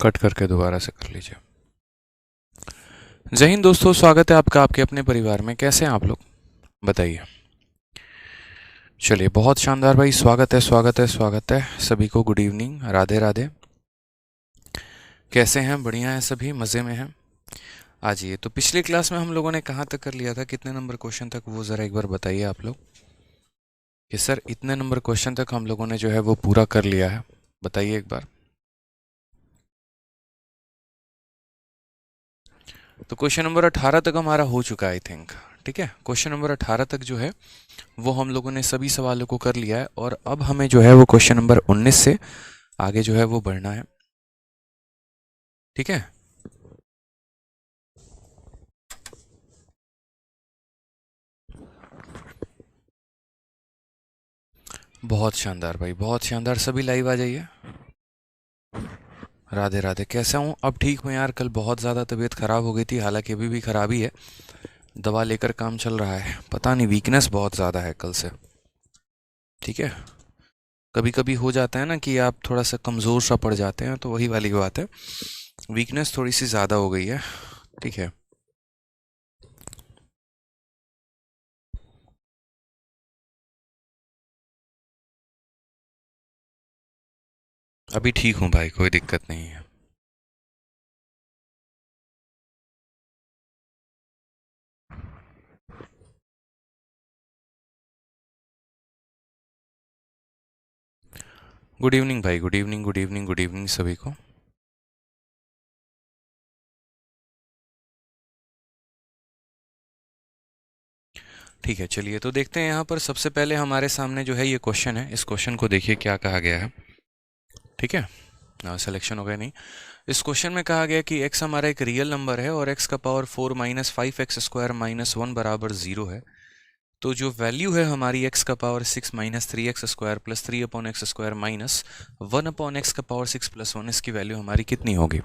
Cut करके दोबारा से कर लीजिए। जय हिंद दोस्तों, स्वागत है आपका आपके अपने परिवार में। कैसे हैं आप लोग, बताइए। चलिए, बहुत शानदार भाई, स्वागत है स्वागत है स्वागत है सभी को। Good evening, Radhe Radhe. कैसे हैं? बढ़िया हैं सभी, मज़े में हैं। आ जाइए। तो पिछली क्लास में हम लोगों ने कहाँ तक कर लिया था, कितने नंबर क्वेश्चन तक, वो ज़रा एक बार बताइए आप लोग कि सर इतने नंबर क्वेश्चन तक हम लोगों ने जो है वो पूरा कर लिया है। बताइए एक बार। तो क्वेश्चन नंबर 18 तक हमारा हो चुका है आई थिंक। ठीक है, क्वेश्चन नंबर 18 तक जो है वो हम लोगों ने सभी सवालों को कर लिया है, और अब हमें जो है वो क्वेश्चन नंबर 19 से आगे जो है वो बढ़ना है। ठीक है, बहुत शानदार भाई, बहुत शानदार। सभी लाइव आ जाइए। राधे राधे। कैसा हूँ? अब ठीक हूँ यार। कल बहुत ज़्यादा तबीयत ख़राब हो गई थी, हालांकि अभी भी ख़राब ही है। दवा लेकर काम चल रहा है। पता नहीं, वीकनेस बहुत ज़्यादा है कल से। ठीक है, कभी कभी हो जाता है ना कि आप थोड़ा सा कमज़ोर सा पड़ जाते हैं, तो वही वाली बात है। वीकनेस थोड़ी सी ज़्यादा हो गई है। ठीक है, अभी ठीक हूँ भाई, कोई दिक्कत नहीं है। गुड इवनिंग भाई, good evening good evening good evening सभी को। ठीक है, चलिए तो देखते हैं। यहाँ पर सबसे पहले हमारे सामने जो है ये क्वेश्चन है। इस क्वेश्चन को देखिए क्या कहा गया है। ठीक है, सिलेक्शन हो गया नहीं। इस क्वेश्चन में कहा गया कि x हमारा एक रियल नंबर है और x का पावर 4 माइनस 5x² माइनस 1 बराबर 0 है। तो जो वैल्यू है हमारी x का power 6 minus 3x² plus 3/x² minus 1/x का पावर 6 प्लस 1, इसकी वैल्यू हमारी कितनी होगी।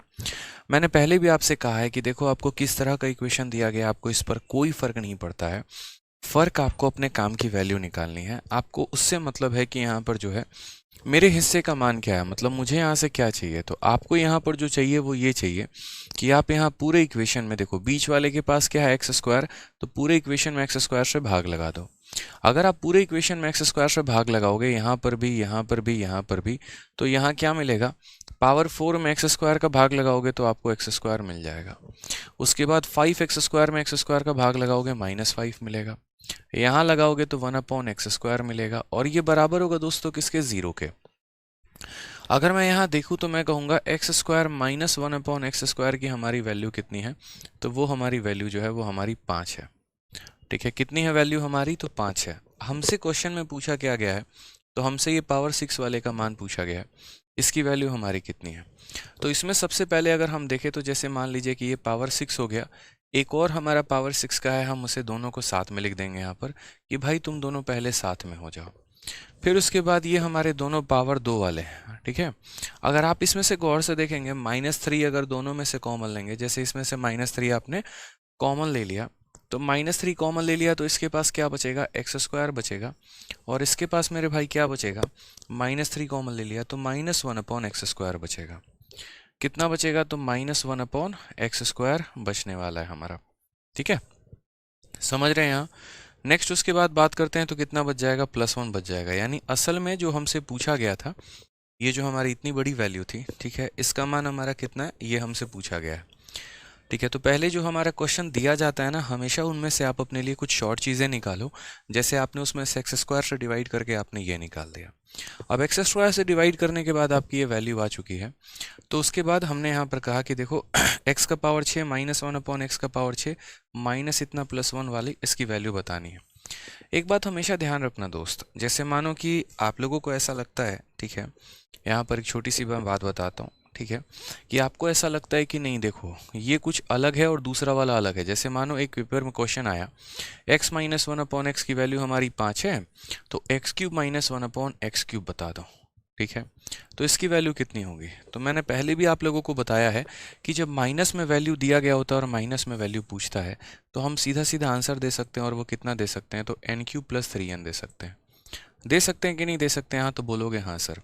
मैंने पहले भी आपसे कहा है कि देखो, आपको किस तरह का इक्वेशन दिया गया, आपको इस पर कोई फर्क नहीं पड़ता है। फ़र्क आपको अपने काम की वैल्यू निकालनी है। आपको उससे मतलब है कि यहाँ पर जो है मेरे हिस्से का मान क्या है, मतलब मुझे यहाँ से क्या चाहिए। तो आपको यहाँ पर जो चाहिए वो ये चाहिए कि आप यहाँ पूरे इक्वेशन में देखो, बीच वाले के पास क्या है x², तो पूरे इक्वेशन में x² से भाग लगा दो। अगर आप पूरे इक्वेशन में x² से भाग लगाओगे, यहाँ पर भी यहाँ पर भी यहाँ पर भी, तो यहाँ क्या मिलेगा, पावर 4 में x² का भाग लगाओगे तो आपको x² मिल जाएगा। उसके बाद 5x² में x² का भाग लगाओगे, -5 मिलेगा। यहाँ लगाओगे तो 1/x² मिलेगा, और ये बराबर होगा दोस्तों किसके, 0 के। अगर मैं यहाँ देखूँ तो मैं कहूँगा x² माइनस 1/x² की हमारी वैल्यू कितनी है, तो वो हमारी वैल्यू जो है वो हमारी 5 है। ठीक है, कितनी है वैल्यू हमारी, तो 5 है। हमसे क्वेश्चन में पूछा क्या गया है, तो हमसे ये पावर 6 वाले का मान पूछा गया है, इसकी वैल्यू हमारी कितनी है। तो इसमें सबसे पहले अगर हम देखें तो जैसे मान लीजिए कि ये पावर 6 हो गया, एक और हमारा पावर 6 का है, हम उसे दोनों को साथ में लिख देंगे यहाँ पर कि भाई तुम दोनों पहले साथ में हो जाओ। फिर उसके बाद ये हमारे दोनों पावर 2 वाले हैं। ठीक है, अगर आप इसमें से गौर से देखेंगे, -3 अगर दोनों में से कॉमन लेंगे, जैसे इसमें से -3 आपने कॉमन ले लिया, तो -3 कॉमन ले लिया, तो इसके पास क्या बचेगा, x² बचेगा, और इसके पास मेरे भाई क्या बचेगा, -3 कॉमन ले लिया तो -1/x² बचेगा। कितना बचेगा, तो -1/x² बचने वाला है हमारा। ठीक है, समझ रहे हैं यहाँ। नेक्स्ट उसके बाद बात करते हैं तो कितना बच जाएगा, +1 बच जाएगा। यानी असल में जो हमसे पूछा गया था, ये जो हमारी इतनी बड़ी वैल्यू थी, ठीक है, इसका मान हमारा कितना है, ये हमसे पूछा गया है। ठीक है, तो पहले जो हमारा क्वेश्चन दिया जाता है ना, हमेशा उनमें से आप अपने लिए कुछ शॉर्ट चीज़ें निकालो। जैसे आपने उसमें से x² से डिवाइड करके आपने ये निकाल दिया। अब x² से डिवाइड करने के बाद आपकी ये वैल्यू आ चुकी है। तो उसके बाद हमने यहाँ पर कहा कि देखो x का पावर 6 माइनस 1/x का पावर 6 माइनस इतना +1 वाली इसकी वैल्यू बतानी है। एक बात हमेशा ध्यान रखना दोस्त, जैसे मानो कि आप लोगों को ऐसा लगता है, ठीक है, यहाँ पर एक छोटी सी मैं बात बताता हूँ, ठीक है, कि आपको ऐसा लगता है कि नहीं देखो ये कुछ अलग है और दूसरा वाला अलग है। जैसे मानो एक पेपर में क्वेश्चन आया, x माइनस 1/x की वैल्यू हमारी 5 है, तो x³ माइनस 1/x³ बता दो। ठीक है, तो इसकी वैल्यू कितनी होगी। तो मैंने पहले भी आप लोगों को बताया है कि जब माइनस में वैल्यू दिया गया होता है और माइनस में वैल्यू पूछता है, तो हम सीधा सीधा आंसर दे सकते हैं, और वो कितना दे सकते हैं, तो n³ + 3n दे सकते हैं। दे सकते हैं कि नहीं दे सकते हैं? हाँ, तो बोलोगे हाँ सर।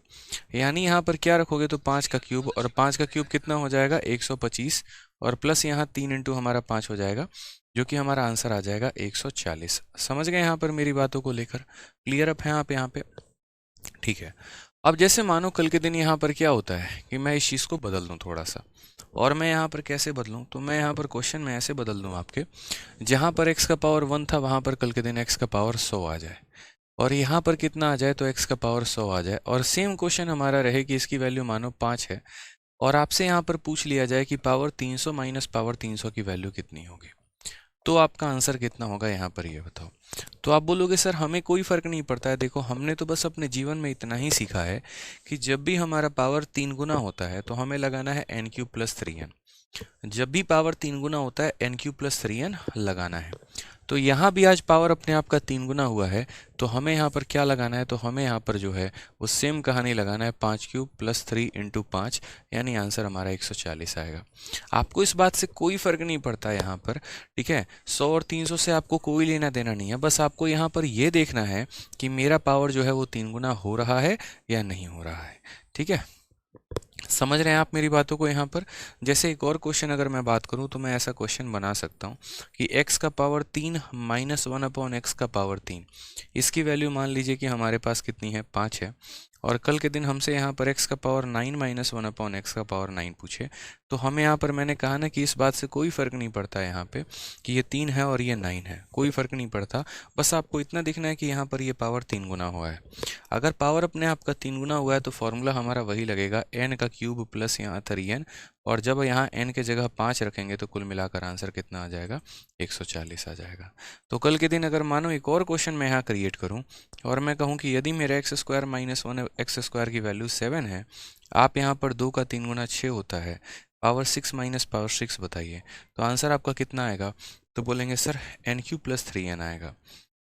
यानी यहाँ पर क्या रखोगे तो 5 का क्यूब, और 5 का क्यूब कितना हो जाएगा 125, और प्लस यहाँ 3 इंटू हमारा 5 हो जाएगा, जो कि हमारा आंसर आ जाएगा 140। समझ गए यहाँ पर मेरी बातों को लेकर? क्लियर अप है आप यहाँ पे? ठीक है। अब जैसे मानो कल के दिन यहाँ पर क्या होता है कि मैं इस चीज़ को बदल दूँ थोड़ा सा, और मैं यहाँ पर कैसे बदलूँ? तो मैं यहाँ पर क्वेश्चन में ऐसे बदल दूँ आपके, जहाँ पर x का पावर 1 था वहाँ पर कल के दिन x का पावर 100 आ जाए, और यहाँ पर कितना आ जाए तो x का पावर 100 आ जाए, और सेम क्वेश्चन हमारा रहे कि इसकी वैल्यू मानो 5 है, और आपसे यहाँ पर पूछ लिया जाए कि पावर 300 माइनस पावर 300 की वैल्यू कितनी होगी, तो आपका आंसर कितना होगा यहाँ पर ये बताओ। तो आप बोलोगे सर हमें कोई फ़र्क नहीं पड़ता है। देखो, हमने तो बस अपने जीवन में इतना ही सीखा है कि जब भी हमारा पावर 3 गुना होता है तो हमें लगाना है n³ + 3n। जब भी पावर 3 गुना होता है n³ + 3n लगाना है। तो यहाँ भी आज पावर अपने आप का 3 गुना हुआ है, तो हमें यहाँ पर क्या लगाना है? तो हमें यहाँ पर जो है वो सेम कहानी लगाना है, 5³ + 3 × 5, यानी आंसर हमारा 140 आएगा। आपको इस बात से कोई फ़र्क नहीं पड़ता है यहाँ पर, ठीक है? 100 और 300 से आपको कोई लेना देना नहीं है, बस आपको यहाँ पर ये देखना है कि मेरा पावर जो है वो 3 गुना हो रहा है या नहीं हो रहा है। ठीक है, समझ रहे हैं आप मेरी बातों को यहाँ पर? जैसे एक और क्वेश्चन अगर मैं बात करूँ तो मैं ऐसा क्वेश्चन बना सकता हूँ कि x का पावर 3 माइनस 1/x का पावर 3, इसकी वैल्यू मान लीजिए कि हमारे पास कितनी है, 5 है, और कल के दिन हमसे यहाँ पर x का पावर 9 माइनस 1/x का पावर 9 पूछे, तो हमें यहाँ पर मैंने कहा ना कि इस बात से कोई फ़र्क नहीं पड़ता है यहाँ पे कि ये 3 है और ये 9 है, कोई फ़र्क नहीं पड़ता। बस आपको इतना दिखना है कि यहाँ पर ये पावर 3 गुना हुआ है। अगर पावर अपने आप का 3 गुना हुआ है तो फॉर्मूला हमारा वही लगेगा, n³ प्लस यहाँ 3n, और जब यहाँ n के जगह 5 रखेंगे तो कुल मिलाकर आंसर कितना आ जाएगा, 140 आ जाएगा। तो कल के दिन अगर मानो एक और क्वेश्चन मैं यहाँ क्रिएट करूँ और मैं कहूँ कि यदि मेरा x² - 1x² की वैल्यू 7 है, आप यहाँ पर 2 का 3 गुना 6 होता है, पावर 6 माइनस पावर 6 बताइए, तो आंसर आपका कितना आएगा? तो बोलेंगे सर n³ + 3n आएगा।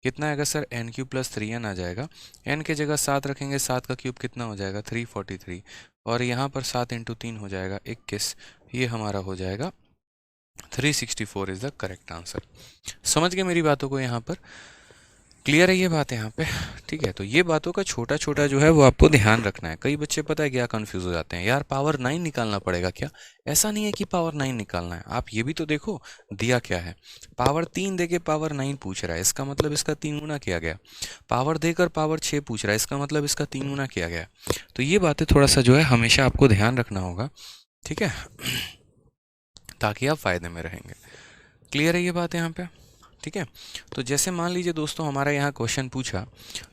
कितना आएगा सर? n³ + 3n आ जाएगा। n के जगह 7 रखेंगे, 7 का क्यूब कितना हो जाएगा, 343, और यहाँ पर 7 × 3 हो जाएगा 21, ये हमारा हो जाएगा 364 इज़ द करेक्ट आंसर। समझ गए मेरी बातों को यहाँ पर? क्लियर है ये बात यहाँ पे? ठीक है, तो ये बातों का छोटा छोटा जो है वो आपको ध्यान रखना है। कई बच्चे पता है क्या कंफ्यूज हो जाते हैं, यार पावर 9 निकालना पड़ेगा क्या? ऐसा नहीं है कि पावर 9 निकालना है, आप ये भी तो देखो दिया क्या है। पावर 3 देके पावर 9 पूछ रहा है, इसका मतलब इसका 3 गुना किया गया। पावर देकर पावर 6 पूछ रहा है, इसका मतलब इसका 3 गुना किया गया। तो ये बातें थोड़ा सा जो है हमेशा आपको ध्यान रखना होगा, ठीक है, ताकि आप फायदे में रहेंगे। क्लियर है ये बात यहाँ पे? ठीक है, तो जैसे मान लीजिए दोस्तों हमारा यहाँ क्वेश्चन पूछा,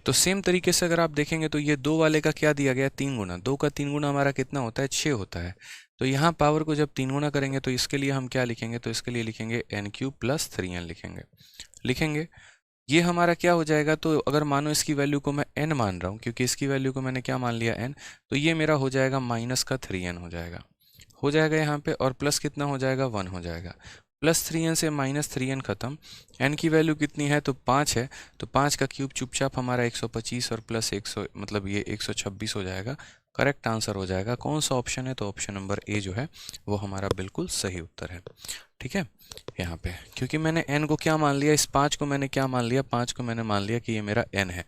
तो सेम तरीके से अगर आप देखेंगे तो ये 2 वाले का क्या दिया गया, 3 गुना। 2 का 3 गुना हमारा कितना होता है, 6 होता है। तो यहाँ पावर को जब 3 गुना करेंगे तो इसके लिए हम क्या लिखेंगे, तो इसके लिए लिखेंगे n³ + 3n लिखेंगे। ये हमारा क्या हो जाएगा, तो अगर मानो इसकी वैल्यू को मैं n मान रहा हूँ, क्योंकि इसकी वैल्यू को मैंने क्या मान लिया, n, तो ये मेरा हो जाएगा -3n हो जाएगा यहाँ पे, और प्लस कितना हो जाएगा, 1 हो जाएगा। +3n से -3n खत्म, n की वैल्यू कितनी है, तो 5 है, तो 5 का क्यूब चुपचाप हमारा 125, और प्लस 100 मतलब ये 126 हो जाएगा। करेक्ट आंसर हो जाएगा। कौन सा ऑप्शन है, तो ऑप्शन नंबर ए जो है वो हमारा बिल्कुल सही उत्तर है। ठीक है, यहाँ पे क्योंकि मैंने n को क्या मान लिया, इस 5 को मैंने क्या मान लिया, 5 को मैंने मान लिया कि ये मेरा n है,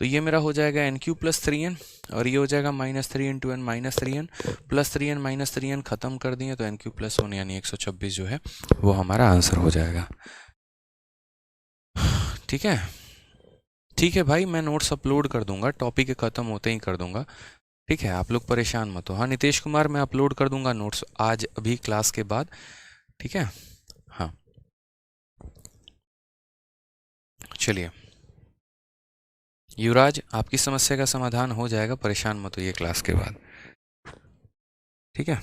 तो ये मेरा हो जाएगा n³ + 3n, और ये हो जाएगा -3 × n -3n +3n -3n खत्म कर दिए, तो n³ + 1 यानी 126 जो है वो हमारा आंसर हो जाएगा। ठीक है, ठीक है भाई, मैं नोट्स अपलोड कर दूंगा, टॉपिक खत्म होते ही कर दूंगा। ठीक है, आप लोग परेशान मत हो। हाँ नितेश कुमार, मैं अपलोड कर दूंगा नोट्स आज अभी क्लास के बाद। ठीक है, हाँ चलिए युवराज, आपकी समस्या का समाधान हो जाएगा, परेशान मत होइए क्लास के बाद। ठीक है,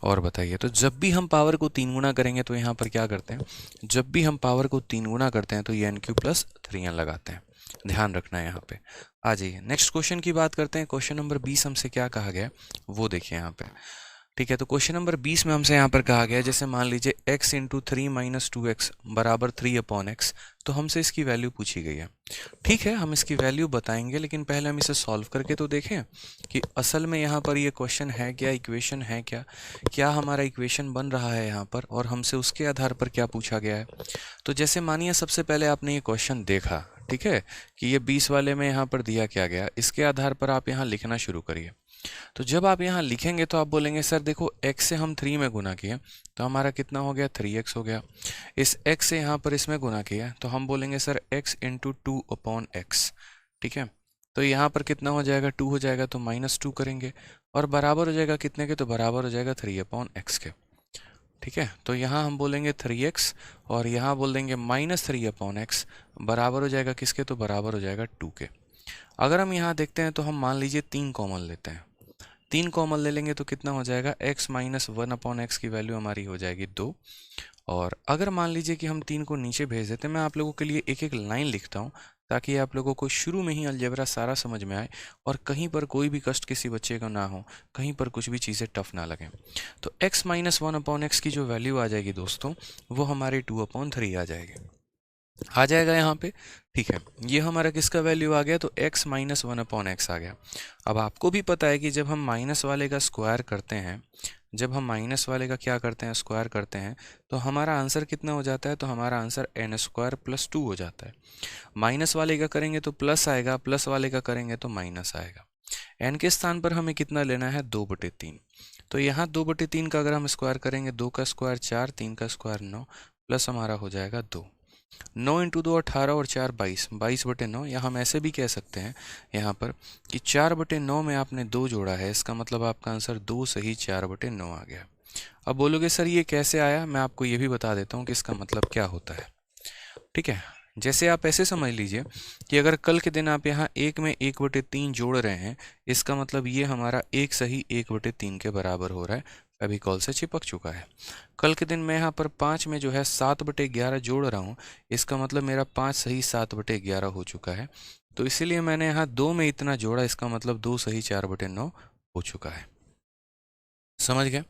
और बताइए, तो जब भी हम पावर को 3 गुना करेंगे तो यहाँ पर क्या करते हैं, जब भी हम पावर को 3 गुना करते हैं तो ये n³ + 3n लगाते हैं, ध्यान रखना है यहाँ पे। आ जाइए नेक्स्ट क्वेश्चन की बात करते हैं। क्वेश्चन नंबर 20 हमसे क्या कहा गया वो देखिए यहाँ पे। ठीक है, तो क्वेश्चन नंबर 20 में हमसे यहाँ पर कहा गया, जैसे मान लीजिए x × 3 - 2x = 3/x, तो हमसे इसकी वैल्यू पूछी गई है। ठीक है, हम इसकी वैल्यू बताएंगे, लेकिन पहले हम इसे सॉल्व करके तो देखें कि असल में यहाँ पर ये क्वेश्चन है क्या, इक्वेशन है क्या, क्या हमारा इक्वेशन बन रहा है यहाँ पर, और हमसे उसके आधार पर क्या पूछा गया है। तो जैसे मानिए सबसे पहले आपने ये क्वेश्चन देखा, ठीक है, कि ये 20 वाले में यहाँ पर दिया क्या गया, इसके आधार पर आप यहाँ लिखना शुरू करिए। तो जब आप यहाँ लिखेंगे तो आप बोलेंगे सर देखो x से हम 3 में गुना किए तो हमारा कितना हो गया, 3x हो गया। इस x से यहाँ पर इसमें गुना किया तो हम बोलेंगे सर x इंटू 2/x। ठीक है, तो यहाँ पर कितना हो जाएगा, 2 हो जाएगा तो -2 करेंगे और बराबर हो जाएगा कितने के, तो बराबर हो जाएगा 3/x के। ठीक है, तो यहाँ हम बोलेंगे 3x और यहाँ बोल देंगे -3/x बराबर हो जाएगा किसके, तो बराबर हो जाएगा 2 के। अगर हम यहाँ देखते हैं तो हम मान लीजिए 3 कॉमन लेते हैं, 3 कॉमन ले लेंगे तो कितना हो जाएगा, x माइनस 1/x की वैल्यू हमारी हो जाएगी 2। और अगर मान लीजिए कि हम 3 को नीचे भेज देते हैं, मैं आप लोगों के लिए एक एक लाइन लिखता हूँ ताकि आप लोगों को शुरू में ही अलजेब्रा सारा समझ में आए और कहीं पर कोई भी कष्ट किसी बच्चे का ना हो, कहीं पर कुछ भी चीज़ें टफ ना लगें। तो x माइनस 1/x की जो वैल्यू आ जाएगी दोस्तों, वो हमारी 2/3 आ जाएगी, आ जाएगा यहाँ पे। ठीक है, ये हमारा किसका वैल्यू आ गया, तो x माइनस 1/x आ गया। अब आपको भी पता है कि जब हम माइनस वाले का स्क्वायर करते हैं, जब हम माइनस वाले का क्या करते हैं, स्क्वायर करते हैं, तो हमारा आंसर कितना हो जाता है, तो हमारा आंसर n² + 2 हो जाता है। माइनस वाले का करेंगे तो प्लस आएगा, प्लस वाले का करेंगे तो माइनस आएगा। n के स्थान पर हमें कितना लेना है, 2/3। तो यहाँ 2/3 का अगर हम स्क्वायर करेंगे, 2 का स्क्वायर 4, 3 का स्क्वायर 9, प्लस हमारा हो जाएगा 2। 9 × 2 18 और 4 22, 22/9। या हम ऐसे भी कह सकते हैं यहाँ पर कि 4/9 में आपने 2 जोड़ा है, इसका मतलब आपका आंसर 2 सही 4/9 आ गया। अब बोलोगे सर ये कैसे आया, मैं आपको ये भी बता देता हूँ कि इसका मतलब क्या होता है। ठीक है, जैसे आप ऐसे समझ लीजिए कि अगर कल के दिन आप यहाँ 1 में 1/3 जोड़ रहे हैं, इसका मतलब ये हमारा 1 सही 1/3 के बराबर हो रहा है, फेविकॉल से चिपक चुका है। कल के दिन मैं यहाँ पर 5 में जो है 7/11 जोड़ रहा हूँ, इसका मतलब मेरा 5 सही 7/11 हो चुका है। तो इसीलिए मैंने यहाँ 2 में इतना जोड़ा, इसका मतलब 2 सही 4/9 हो चुका है। समझ गए?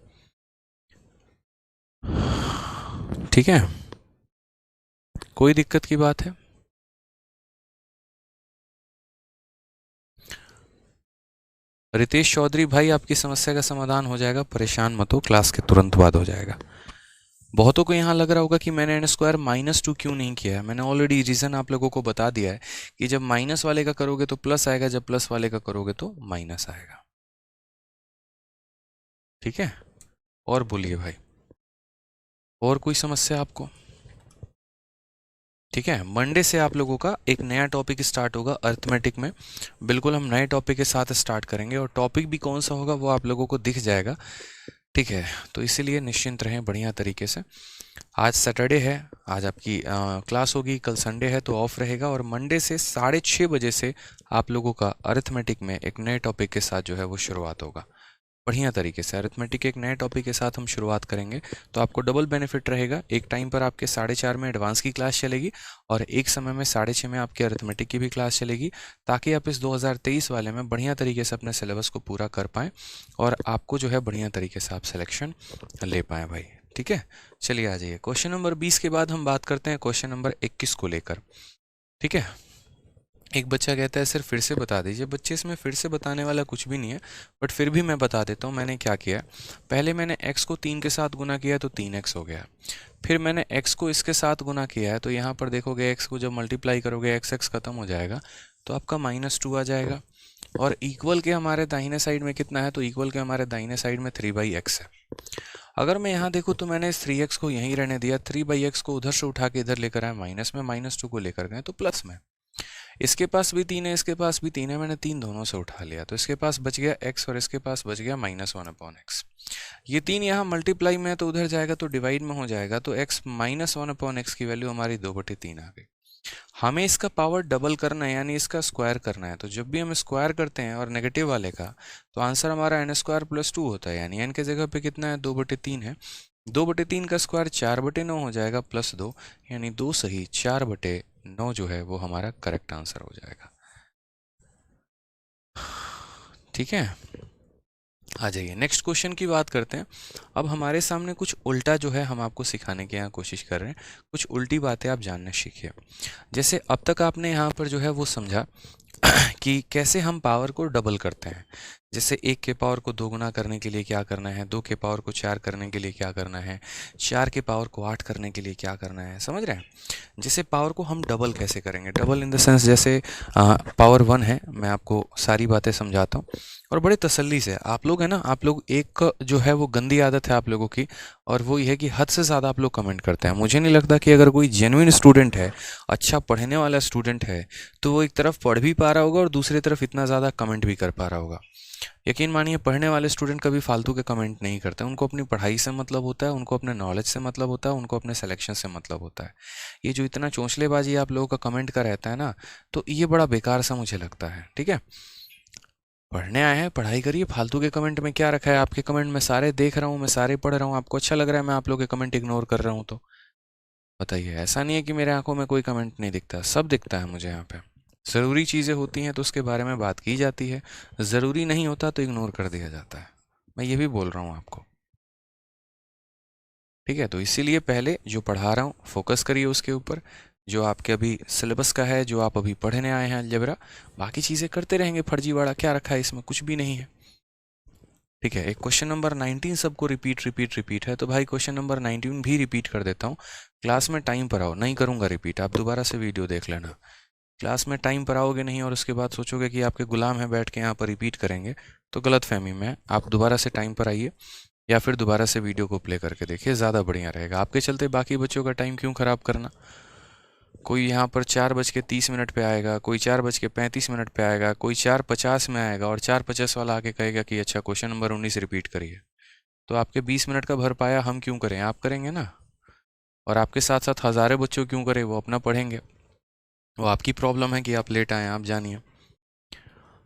ठीक है, कोई दिक्कत की बात है? रितेश चौधरी भाई, आपकी समस्या का समाधान हो जाएगा, परेशान मत हो, क्लास के तुरंत बाद हो जाएगा। बहुतों को यहाँ लग रहा होगा कि मैंने n² -2 क्यों नहीं किया है। मैंने ऑलरेडी रीज़न आप लोगों को बता दिया है कि जब माइनस वाले का करोगे तो प्लस आएगा, जब प्लस वाले का करोगे तो माइनस आएगा। ठीक है, और बोलिए भाई, और कोई समस्या आपको? ठीक है, मंडे से आप लोगों का एक नया टॉपिक स्टार्ट होगा अर्थमेटिक में। बिल्कुल हम नए टॉपिक के साथ स्टार्ट करेंगे और टॉपिक भी कौन सा होगा वो आप लोगों को दिख जाएगा। ठीक है, तो इसीलिए निश्चिंत रहें बढ़िया तरीके से। आज सैटरडे है, आज आपकी क्लास होगी, कल संडे है तो ऑफ रहेगा और मंडे से 6:30 बजे से आप लोगों का अरिथमेटिक में एक नए टॉपिक के साथ जो है वो शुरुआत होगा। बढ़िया तरीके से अरिथमेटिक एक नए टॉपिक के साथ हम शुरुआत करेंगे, तो आपको डबल बेनिफिट रहेगा। एक टाइम पर आपके 4:30 में एडवांस की क्लास चलेगी और एक समय में 6:30 में आपके अरिथमेटिक की भी क्लास चलेगी, ताकि आप इस 2023 वाले में बढ़िया तरीके से अपने सिलेबस को पूरा कर पाएँ और आपको जो है बढ़िया तरीके से आप सिलेक्शन ले पाएँ भाई। ठीक है, चलिए आ जाइए। क्वेश्चन नंबर 20 के बाद हम बात करते हैं क्वेश्चन नंबर 21 को लेकर। ठीक है, एक बच्चा कहता है सर फिर से बता दीजिए। बच्चे, इसमें फिर से बताने वाला कुछ भी नहीं है, बट फिर भी मैं बता देता हूँ मैंने क्या किया। पहले मैंने x को 3 के साथ गुना किया तो 3x हो गया। फिर मैंने x को इसके साथ गुना किया है, तो यहाँ पर देखोगे x को जब मल्टीप्लाई करोगे x खत्म हो जाएगा तो आपका -2 आ जाएगा। और इक्वल के हमारे दाहिने साइड में कितना है, तो इक्वल के हमारे दाहिने साइड में 3/x है। अगर मैं यहाँ देखूँ तो मैंने इस 3x को यहीं रहने दिया, 3/x को उधर से उठा के इधर लेकर आया माइनस में, -2 को लेकर गए तो प्लस में। इसके पास भी 3 है, इसके पास भी 3 है, मैंने 3 दोनों से उठा लिया तो इसके पास बच गया x और इसके पास बच गया -1/x। ये 3 यहाँ मल्टीप्लाई में है तो उधर जाएगा तो डिवाइड में हो जाएगा, तो x -1/x की वैल्यू हमारी 2/3 आ गई। हमें इसका पावर डबल करना है, यानी इसका स्क्वायर करना है। तो जब भी हम स्क्वायर करते हैं और नेगेटिव वाले का, तो आंसर हमारा n² + 2 होता है, यानी n के जगह पे कितना है, 2/3 है। 2/3 का स्क्वायर 4/9 हो जाएगा +2, यानी 2 सही 4/9 जो है वो हमारा करेक्ट आंसर हो जाएगा। ठीक है, आ जाइए नेक्स्ट क्वेश्चन की बात करते हैं। अब हमारे सामने कुछ उल्टा जो है हम आपको सिखाने की यहाँ कोशिश कर रहे हैं, कुछ उल्टी बातें आप जानना सीखिए। जैसे अब तक आपने यहाँ पर जो है वो समझा कि कैसे हम पावर को डबल करते हैं। जैसे 1 के पावर को 2 गुना करने के लिए क्या करना है, 2 के पावर को 4 करने के लिए क्या करना है, 4 के पावर को 8 करने के लिए क्या करना है, समझ रहे हैं। जैसे पावर को हम डबल कैसे करेंगे, डबल इन द सेंस जैसे पावर 1 है, मैं आपको सारी बातें समझाता हूँ और बड़े तसल्ली से। आप लोग है ना, आप लोग एक जो है वो गंदी आदत है आप लोगों की, और वो ये है कि हद से ज़्यादा आप लोग कमेंट करते हैं। मुझे नहीं लगता कि अगर कोई जेन्युइन स्टूडेंट है, अच्छा पढ़ने वाला स्टूडेंट है, तो वो एक तरफ पढ़ भी पा रहा होगा और दूसरी तरफ इतना ज़्यादा कमेंट भी कर पा रहा होगा। यकीन मानिए पढ़ने वाले स्टूडेंट कभी फालतू के कमेंट नहीं करते, उनको अपनी पढ़ाई से मतलब होता है, उनको अपने नॉलेज से मतलब होता है, उनको अपने सिलेक्शन से मतलब होता है। ये जो इतना चोंचलेबाजी आप लोगों का कमेंट का रहता है ना, तो ये बड़ा बेकार सा मुझे लगता है। ठीक है, पढ़ने आए हैं, पढ़ाई करिए, फालतू के कमेंट में क्या रखा है। आपके कमेंट मैं सारे देख रहा हूँ, मैं सारे पढ़ रहा हूँ, आपको अच्छा लग रहा है मैं आप लोग के कमेंट इग्नोर कर रहा हूँ, तो बताइए। ऐसा नहीं है कि मेरे आंखों में कोई कमेंट नहीं दिखता, सब दिखता है मुझे यहाँ पे। ज़रूरी चीज़ें होती हैं तो उसके बारे में बात की जाती है, ज़रूरी नहीं होता तो इग्नोर कर दिया जाता है। मैं ये भी बोल रहा हूँ आपको, ठीक है। तो इसीलिए पहले जो पढ़ा रहा हूँ फोकस करिए उसके ऊपर, जो आपके अभी सिलेबस का है, जो आप अभी पढ़ने आए हैं अलजेब्रा। बाकी चीज़ें करते रहेंगे, फर्जीवाड़ा क्या रखा है इसमें, कुछ भी नहीं है। ठीक है, एक क्वेश्चन नंबर 19 सबको रिपीट रिपीट रिपीट है, तो भाई क्वेश्चन नंबर 19 भी रिपीट कर देता हूँ। क्लास में टाइम पर आओ, नहीं करूँगा रिपीट, आप दोबारा से वीडियो देख लेना। क्लास में टाइम पर आओगे नहीं और उसके बाद सोचोगे कि आपके गुलाम हैं बैठ के यहाँ पर रिपीट करेंगे, तो गलत फहमी में। आप दोबारा से टाइम पर आइए या फिर दोबारा से वीडियो को प्ले करके देखिए, ज़्यादा बढ़िया रहेगा। आपके चलते बाकी बच्चों का टाइम क्यों ख़राब करना। कोई यहाँ पर 4:30 पे आएगा, कोई 4:35 पे आएगा, कोई 4:50 में आएगा, और 4:50 वाला आके कहेगा कि अच्छा क्वेश्चन नंबर 19 रिपीट करिए। तो आपके 20 मिनट का भरपाया हम क्यों करें, आप करेंगे ना। और आपके साथ साथ हज़ारों बच्चों क्यों करें, वो अपना पढ़ेंगे। वो आपकी प्रॉब्लम है कि आप लेट आए, आप जानिए।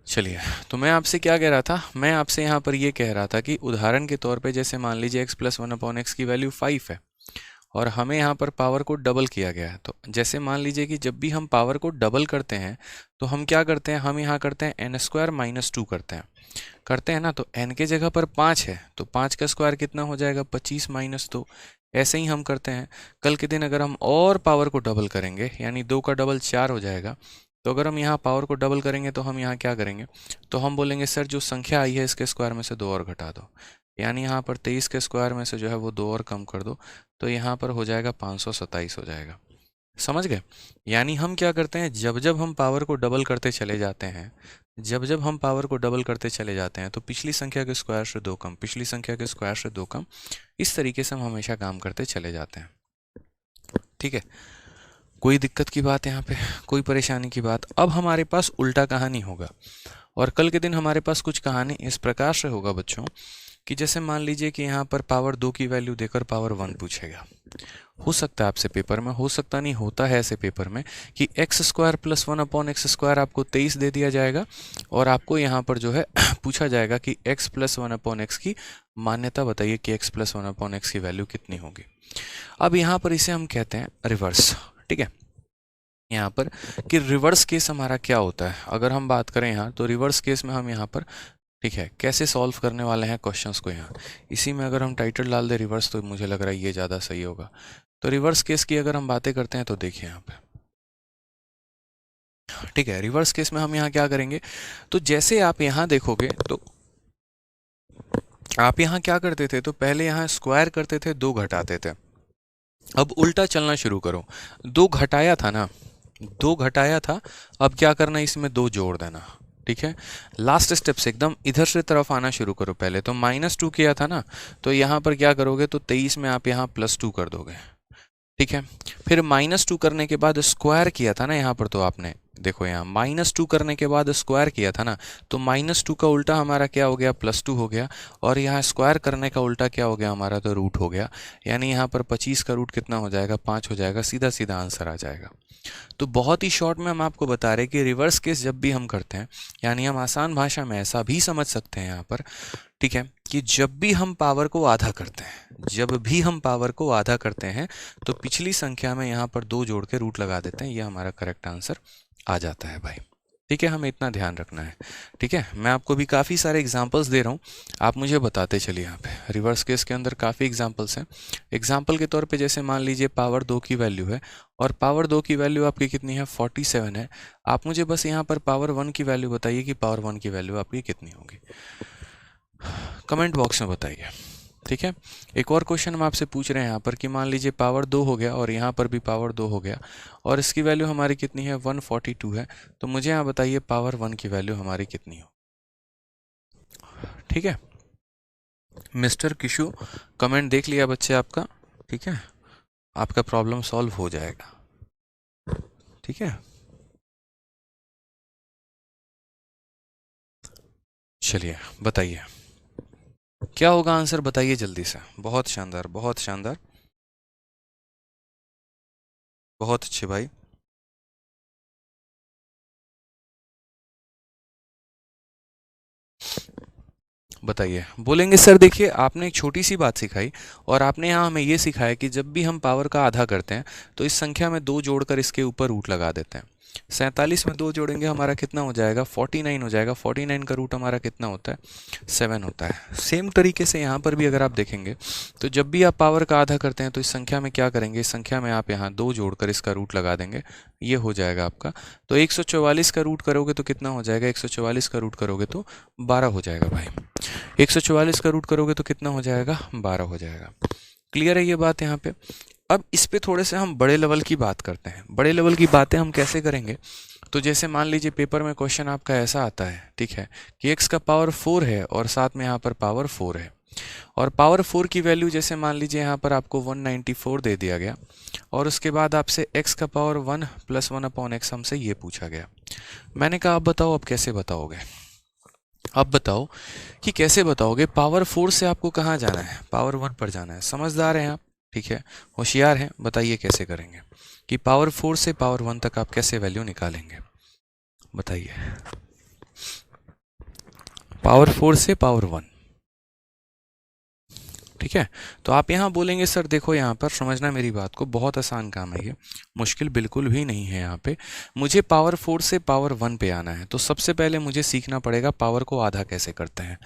चलिए, तो मैं आपसे क्या कह रहा था, मैं आपसे यहाँ पर ये कह रहा था कि उदाहरण के तौर पे जैसे मान लीजिए x+1/x की वैल्यू 5 है और हमें यहाँ पर पावर को डबल किया गया है। तो जैसे मान लीजिए कि जब भी हम पावर को डबल करते हैं तो हम क्या करते हैं, हम यहाँ करते हैं n² - 2 करते हैं ना। तो n के जगह पर 5 है तो 5 का स्क्वायर कितना हो जाएगा, 25 - 2। ऐसे ही हम करते हैं। कल के दिन अगर हम और पावर को डबल करेंगे, यानी 2 का डबल 4 हो जाएगा। तो अगर हम यहाँ पावर को डबल करेंगे तो हम यहाँ क्या करेंगे, तो हम बोलेंगे सर जो संख्या आई है इसके स्क्वायर में से 2 और घटा दो, यानी यहाँ पर 23 के स्क्वायर में से जो है वो 2 और कम कर दो, तो यहाँ पर हो जाएगा 527 हो जाएगा। समझ गए। यानी हम क्या करते हैं, जब जब हम पावर को डबल करते चले जाते हैं, जब जब हम पावर को डबल करते चले जाते हैं तो पिछली संख्या के स्क्वायर से 2 कम, पिछली संख्या के स्क्वायर से 2 कम, इस तरीके से हम हमेशा काम करते चले जाते हैं। ठीक है, कोई दिक्कत की बात यहाँ पे, कोई परेशानी की बात। अब हमारे पास उल्टा कहानी होगा, और कल के दिन हमारे पास कुछ कहानी इस प्रकार से होगा बच्चों कि जैसे मान लीजिए कि यहाँ पर पावर 2 की वैल्यू देकर पावर 1 पूछेगा। हो सकता है आपसे पेपर में, हो सकता नहीं, होता है ऐसे पेपर में कि x² + 1/x² आपको 23 दे दिया जाएगा और आपको यहाँ पर जो है पूछा जाएगा कि x + 1/x की मान्यता बताइए कि x + 1/x की वैल्यू कितनी होगी। अब यहाँ पर इसे हम कहते हैं रिवर्स। ठीक है, यहाँ पर कि रिवर्स केस हमारा क्या होता है, अगर हम बात करें यहाँ, तो रिवर्स केस में हम यहाँ पर, ठीक है, कैसे सॉल्व करने वाले हैं क्वेश्चंस को यहाँ, इसी में अगर हम टाइटल डाल दे रिवर्स तो मुझे लग रहा है ये ज़्यादा सही होगा। तो रिवर्स केस की अगर हम बातें करते हैं तो देखिए यहाँ पे, ठीक है, रिवर्स केस में हम यहाँ क्या करेंगे, तो जैसे आप यहाँ देखोगे तो आप यहाँ क्या करते थे, तो पहले यहाँ स्क्वायर करते थे, 2 घटाते थे। अब उल्टा चलना शुरू करो, 2 घटाया था ना, 2 घटाया था, अब क्या करना, इसमें 2 जोड़ देना। ठीक है, लास्ट स्टेप से एकदम इधर से तरफ आना शुरू करो। पहले तो -2 किया था ना, तो यहाँ पर क्या करोगे, तो 23 में आप यहाँ +2 कर दोगे। ठीक है, फिर -2 करने के बाद स्क्वायर किया था ना यहाँ पर, तो आपने देखो यहाँ -2 करने के बाद स्क्वायर किया था ना, तो -2 का उल्टा हमारा क्या हो गया, +2 हो गया, और यहाँ स्क्वायर करने का उल्टा क्या हो गया हमारा, तो रूट हो गया। यानी यहाँ पर 25 का रूट कितना हो जाएगा, 5 हो जाएगा, सीधा सीधा आंसर आ जाएगा। तो बहुत ही शॉर्ट में हम आपको बता रहे हैं कि रिवर्स केस जब भी हम करते हैं, यानी हम आसान भाषा में ऐसा भी समझ सकते हैं यहाँ पर, ठीक है, कि जब भी हम पावर को आधा करते हैं, जब भी हम पावर को आधा करते हैं तो पिछली संख्या में यहाँ पर 2 जोड़ के रूट लगा देते हैं, ये हमारा करेक्ट आंसर आ जाता है भाई। ठीक है, हमें इतना ध्यान रखना है। ठीक है, मैं आपको भी काफ़ी सारे एग्जांपल्स दे रहा हूँ, आप मुझे बताते चलिए। यहाँ पे रिवर्स केस के अंदर काफ़ी एग्जांपल्स हैं। एग्जांपल के तौर पे जैसे मान लीजिए पावर 2 की वैल्यू है और पावर 2 की वैल्यू आपकी कितनी है, 47 है। आप मुझे बस यहाँ पर पावर 1 की वैल्यू बताइए कि पावर 1 की वैल्यू आपकी कितनी होगी, कमेंट बॉक्स में बताइए। ठीक है, एक और क्वेश्चन हम आपसे पूछ रहे हैं यहाँ पर कि मान लीजिए पावर 2 हो गया और यहाँ पर भी पावर 2 हो गया और इसकी वैल्यू हमारी कितनी है, 142 है। तो मुझे यहाँ बताइए पावर 1 की वैल्यू हमारी कितनी हो। ठीक है, मिस्टर किशु कमेंट देख लिया बच्चे आपका। ठीक है, आपका प्रॉब्लम सॉल्व हो जाएगा। ठीक है, चलिए बताइए क्या होगा आंसर, बताइए जल्दी से। बहुत शानदार, बहुत शानदार, बहुत अच्छे भाई। बताइए, बोलेंगे सर देखिए आपने एक छोटी सी बात सिखाई और आपने यहाँ हमें ये सिखाया कि जब भी हम पावर का आधा करते हैं तो इस संख्या में 2 जोड़कर इसके ऊपर रूट लगा देते हैं। 47 में 2 जोड़ेंगे हमारा कितना हो जाएगा, 49 हो जाएगा। 49 का रूट हमारा कितना होता है, 7 होता है। सेम तरीके से यहाँ पर भी अगर आप देखेंगे तो जब भी आप पावर का आधा करते हैं तो इस संख्या में क्या करेंगे, इस संख्या में आप यहाँ 2 जोड़कर इसका रूट लगा देंगे, ये हो जाएगा आपका। तो 144 का रूट करोगे तो कितना हो जाएगा, 144 का रूट करोगे तो 12 हो जाएगा भाई। 144 का रूट करोगे तो कितना हो जाएगा, 12 हो जाएगा। क्लियर है ये बात यहाँ पे। अब इस पे थोड़े से हम बड़े लेवल की बात करते हैं। बड़े लेवल की बातें हम कैसे करेंगे, तो जैसे मान लीजिए पेपर में क्वेश्चन आपका ऐसा आता है, ठीक है, कि x का पावर 4 है और साथ में यहाँ पर पावर 4 है और पावर 4 की वैल्यू जैसे मान लीजिए यहाँ पर आपको 194 दे दिया गया और उसके बाद आपसे x का पावर 1 + 1/x हमसे ये पूछा गया। मैंने कहा आप बताओ अब कैसे बताओगे, अब बताओ कि कैसे बताओगे। पावर 4 से आपको कहाँ जाना है, पावर 1 पर जाना है। समझदार हैं आप, ठीक है, होशियार हैं। बताइए कैसे करेंगे कि पावर 4 से पावर 1 तक आप कैसे वैल्यू निकालेंगे, बताइए। पावर 4 से पावर 1, ठीक है। तो आप यहाँ बोलेंगे सर देखो यहाँ पर समझना मेरी बात को, बहुत आसान काम है ये, मुश्किल बिल्कुल भी नहीं है। यहाँ पे मुझे पावर 4 से पावर 1 पे आना है तो सबसे पहले मुझे सीखना पड़ेगा पावर को आधा कैसे करते हैं।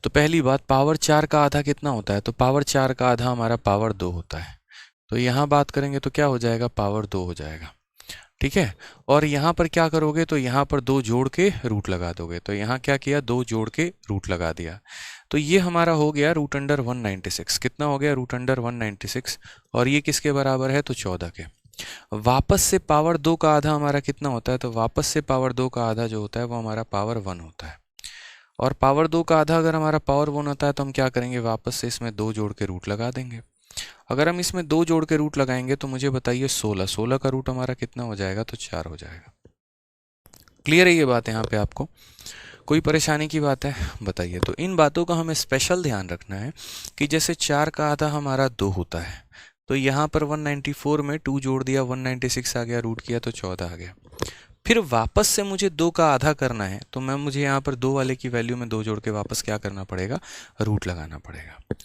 तो पहली बात, पावर 4 का आधा कितना होता है, तो पावर 4 का आधा हमारा पावर 2 होता है। तो यहाँ बात करेंगे तो क्या हो जाएगा, पावर 2 हो जाएगा। ठीक है, और यहाँ पर क्या करोगे, तो यहाँ पर 2 जोड़ के रूट लगा दोगे। तो यहाँ क्या किया, 2 जोड़ के रूट लगा दिया। तो ये हमारा हो गया √196। कितना हो गया, √196। और ये किसके बराबर है, तो 14 के। वापस से पावर 2 का आधा हमारा कितना होता है, तो वापस से पावर 2 का आधा जो होता है वो हमारा पावर 1 होता है। और पावर 2 का आधा अगर हमारा पावर 1 होता है तो हम क्या करेंगे, वापस से इसमें 2 जोड़ के रूट लगा देंगे। अगर हम इसमें 2 जोड़ के रूट लगाएंगे तो मुझे बताइए 16 का रूट हमारा कितना हो जाएगा, तो 4 हो जाएगा। क्लियर है ये बात यहाँ पे आपको, कोई परेशानी की बात है, बताइए। तो इन बातों का हमें स्पेशल ध्यान रखना है कि जैसे 4 का आधा हमारा 2 होता है तो यहाँ पर 194 में 2 जोड़ दिया, 196 आ गया, रूट किया तो 14 आ गया। फिर वापस से मुझे 2 का आधा करना है तो मुझे यहाँ पर 2 वाले की वैल्यू में 2 जोड़ के वापस क्या करना पड़ेगा, रूट लगाना पड़ेगा।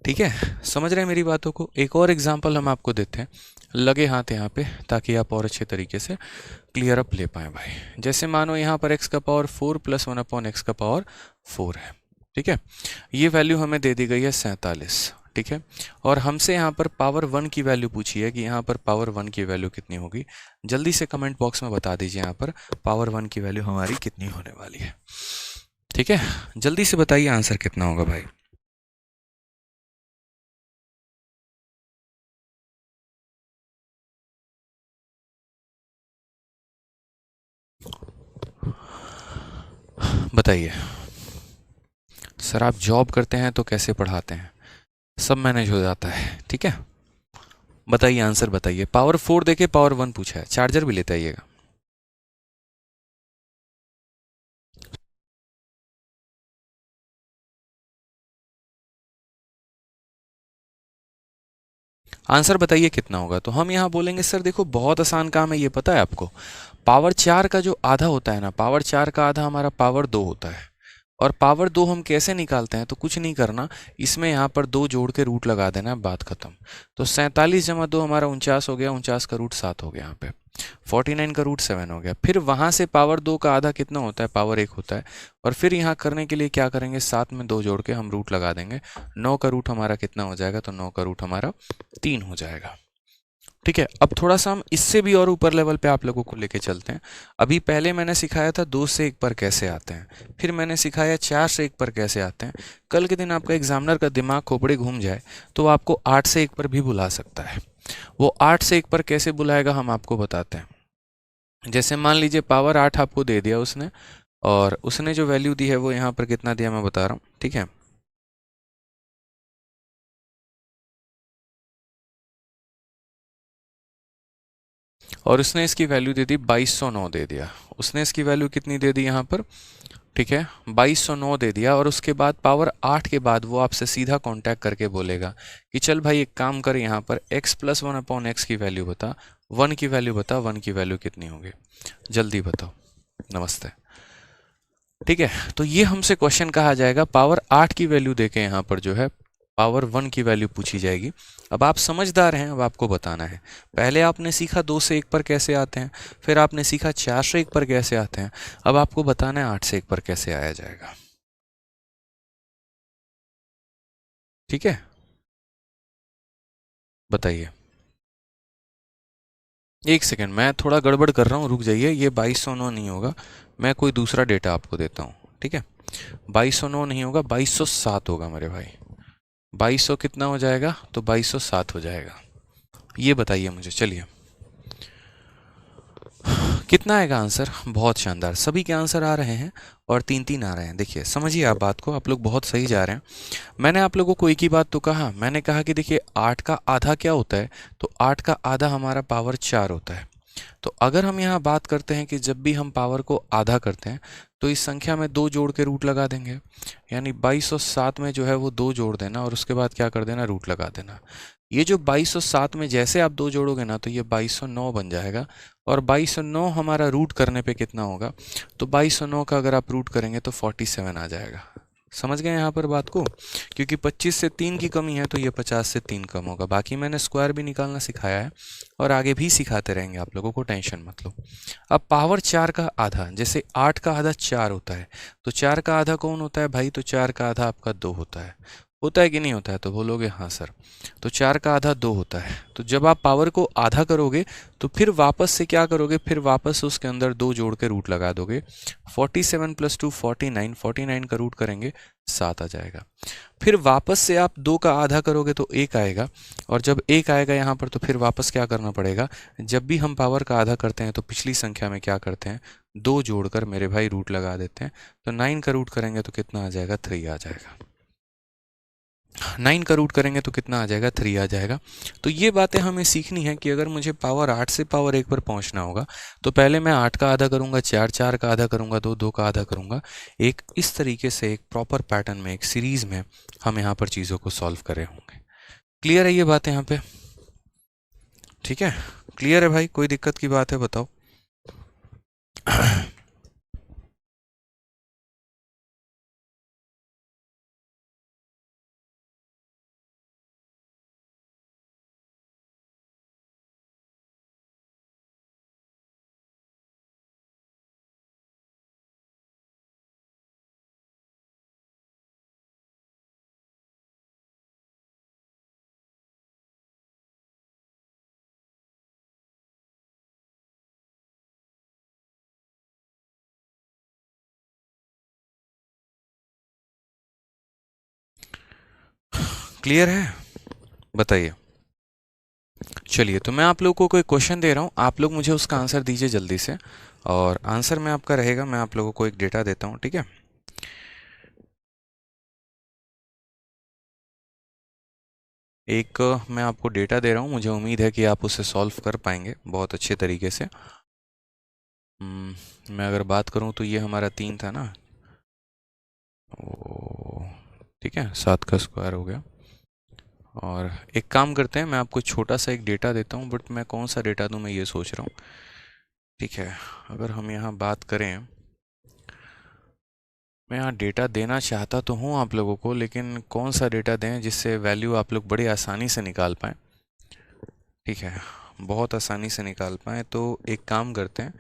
ठीक है, समझ रहे हैं मेरी बातों को। एक और एग्जांपल हम आपको देते हैं, लगे हाथ यहाँ पे, ताकि आप और अच्छे तरीके से क्लियर अप ले पाए भाई। जैसे मानो यहाँ पर x का पावर 4 + 1/x का पावर 4 है। ठीक है, ये वैल्यू हमें दे दी गई है 47। ठीक है, और हमसे यहाँ पर पावर 1 की वैल्यू पूछी है कि यहाँ पर पावर 1 की वैल्यू कितनी होगी। जल्दी से कमेंट बॉक्स में बता दीजिए यहाँ पर पावर 1 की वैल्यू हमारी कितनी होने वाली है। ठीक है, जल्दी से बताइए आंसर कितना होगा भाई। बताइए सर, आप जॉब करते हैं तो कैसे पढ़ाते हैं, सब मैनेज हो जाता है। ठीक है, बताइए आंसर बताइए। पावर 4 देके पावर 1 पूछा है, चार्जर भी लेते आइएगा। आंसर बताइए कितना होगा। तो हम यहाँ बोलेंगे सर देखो बहुत आसान काम है, ये पता है आपको। पावर 4 का जो आधा होता है ना, पावर 4 का आधा हमारा पावर 2 होता है। और पावर 2 हम कैसे निकालते हैं, तो कुछ नहीं करना, इसमें यहाँ पर 2 जोड़ के रूट लगा देना, बात खत्म। तो 47 + 2 हमारा 49 हो गया, 49 का रूट 7 हो गया यहाँ पे। 49 का रूट 7 हो गया। फिर वहां से पावर 2 का आधा कितना होता है, पावर 1 होता है। और फिर यहाँ करने के लिए क्या करेंगे, साथ में 2 जोड़ के हम रूट लगा देंगे। 9 का रूट हमारा कितना हो जाएगा, तो 9 का रूट हमारा 3 हो जाएगा। ठीक है, अब थोड़ा सा हम इससे भी और ऊपर लेवल पे आप लोगों को लेके चलते हैं। अभी पहले मैंने सिखाया था 2 से 1 पर कैसे आते हैं, फिर मैंने सिखाया 4 से 1 पर कैसे आते हैं। कल के दिन आपका एग्जामिनर का दिमाग खोपड़े घूम जाए तो वो आपको 8 से 1 पर भी बुला सकता है। वो 8 से 1 पर कैसे बुलाएगा हम आपको बताते हैं। जैसे मान लीजिए पावर 8 आपको दे दिया उसने, और उसने जो वैल्यू दी है वो यहाँ पर कितना दिया मैं बता रहा हूँ। ठीक है, और उसने इसकी वैल्यू दे दी 2209 दे दिया। उसने इसकी वैल्यू कितनी दे दी यहाँ पर, ठीक है 2209 दे दिया। और उसके बाद पावर 8 के बाद वो आपसे सीधा कांटेक्ट करके बोलेगा कि चल भाई एक काम कर, यहाँ पर x प्लस 1/x की वैल्यू बता, 1 की वैल्यू बता, 1 की वैल्यू कितनी होगी, जल्दी बताओ। नमस्ते। ठीक है, तो ये हमसे क्वेश्चन कहा जाएगा, पावर 8 की वैल्यू देके यहाँ पर जो है पावर 1 की वैल्यू पूछी जाएगी। अब आप समझदार हैं, अब आपको बताना है। पहले आपने सीखा 2 से 1 पर कैसे आते हैं, फिर आपने सीखा 4 से 1 पर कैसे आते हैं, अब आपको बताना है 8 से 1 पर कैसे आया जाएगा। ठीक है, बताइए। एक सेकेंड, मैं थोड़ा गड़बड़ कर रहा हूँ, रुक जाइए। ये 2209 नहीं होगा, मैं कोई दूसरा डेटा आपको देता हूँ। ठीक है, 2209 नहीं होगा, 2207 होगा मेरे भाई। 2200 कितना हो जाएगा, तो 2207 हो जाएगा। ये बताइए मुझे, चलिए कितना आएगा आंसर। बहुत शानदार, सभी के आंसर आ रहे हैं और 3-3 आ रहे हैं। देखिए समझिए आप बात को, आप लोग बहुत सही जा रहे हैं। मैंने आप लोगों को एक ही बात तो कहा, मैंने कहा कि देखिए 8 का आधा क्या होता है, तो 8 का आधा हमारा पावर 4 होता है। तो अगर हम यहाँ बात करते हैं कि जब भी हम पावर को आधा करते हैं तो इस संख्या में 2 जोड़ के रूट लगा देंगे, यानी 2207 में जो है वो 2 जोड़ देना और उसके बाद क्या कर देना, रूट लगा देना। ये जो 2207 में जैसे आप 2 जोड़ोगे ना तो ये 2209 बन जाएगा। और 2209 हमारा रूट करने पे कितना होगा, तो 2209 का अगर आप रूट करेंगे तो 47 आ जाएगा। समझ गए यहाँ पर बात को, क्योंकि 25 से 3 की कमी है तो ये 50 से 3 कम होगा। बाकी मैंने स्क्वायर भी निकालना सिखाया है और आगे भी सिखाते रहेंगे आप लोगों को, टेंशन मत लो। अब पावर 4 का आधा, जैसे 8 का आधा 4 होता है, तो 4 का आधा कौन होता है भाई, तो 4 का आधा आपका 2 होता है कि नहीं होता है, तो बोलोगे हाँ सर। तो 4 का आधा 2 होता है। तो जब आप पावर को आधा करोगे तो फिर वापस से क्या करोगे, फिर वापस उसके अंदर 2 जोड़ के रूट लगा दोगे। 47 + 2 49, 49 का रूट करेंगे 7 आ जाएगा। फिर वापस से आप 2 का आधा करोगे तो 1 आएगा, और जब 1 आएगा यहाँ पर तो फिर वापस क्या करना पड़ेगा, जब भी हम पावर का आधा करते हैं तो पिछली संख्या में क्या करते हैं, 2 जोड़कर मेरे भाई रूट लगा देते हैं। तो 9 का रूट करेंगे तो कितना आ जाएगा, 3 आ जाएगा। 9 का रूट करेंगे तो कितना आ जाएगा, 3 आ जाएगा। तो ये बातें हमें सीखनी है कि अगर मुझे पावर 8 से पावर 1 पर पहुंचना होगा तो पहले मैं 8 का आधा करूंगा, 4 4 का आधा करूंगा, 2 2 का आधा करूंगा। एक इस तरीके से एक प्रॉपर पैटर्न में, एक सीरीज में हम यहाँ पर चीज़ों को सॉल्व कर रहे होंगे। क्लियर है ये बात यहाँ पे, ठीक है। क्लियर है भाई, कोई दिक्कत की बात है बताओ। क्लियर है, बताइए। चलिए, तो मैं आप लोगों को कोई क्वेश्चन दे रहा हूँ, आप लोग मुझे उसका आंसर दीजिए जल्दी से। और आंसर में आपका रहेगा, मैं आप लोगों को एक डेटा देता हूँ, ठीक है। एक मैं आपको डेटा दे रहा हूँ, मुझे उम्मीद है कि आप उसे सॉल्व कर पाएंगे बहुत अच्छे तरीके से। मैं अगर बात करूँ तो ये हमारा 3 था ना, ओ ठीक है, 7 का स्क्वायर हो गया। और एक काम करते हैं, मैं आपको छोटा सा एक डेटा देता हूँ, बट मैं कौन सा डेटा दूँ मैं ये सोच रहा हूँ। ठीक है, अगर हम यहाँ बात करें, मैं यहाँ डेटा देना चाहता तो हूँ आप लोगों को, लेकिन कौन सा डेटा दें जिससे वैल्यू आप लोग बड़ी आसानी से निकाल पाएँ। ठीक है, बहुत आसानी से निकाल पाए तो एक काम करते हैं,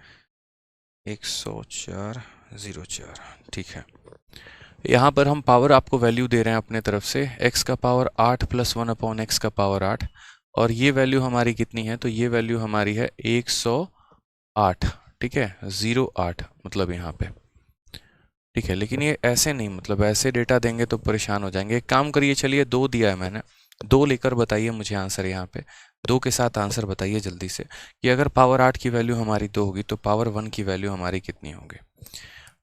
104/04, ठीक है। यहाँ पर हम पावर आपको वैल्यू दे रहे हैं अपने तरफ से, x का पावर 8 + 1/x का पावर 8, और ये वैल्यू हमारी कितनी है, तो ये वैल्यू हमारी है 108, ठीक है, 08 मतलब यहाँ पे, ठीक है। लेकिन ये ऐसे नहीं, मतलब ऐसे डेटा देंगे तो परेशान हो जाएंगे। एक काम करिए, चलिए 2 दिया है मैंने, 2 लेकर बताइए मुझे आंसर। यहाँ पे 2 के साथ आंसर बताइए जल्दी से कि अगर पावर 8 की वैल्यू हमारी 2 होगी तो पावर 1 की वैल्यू हमारी कितनी होगी,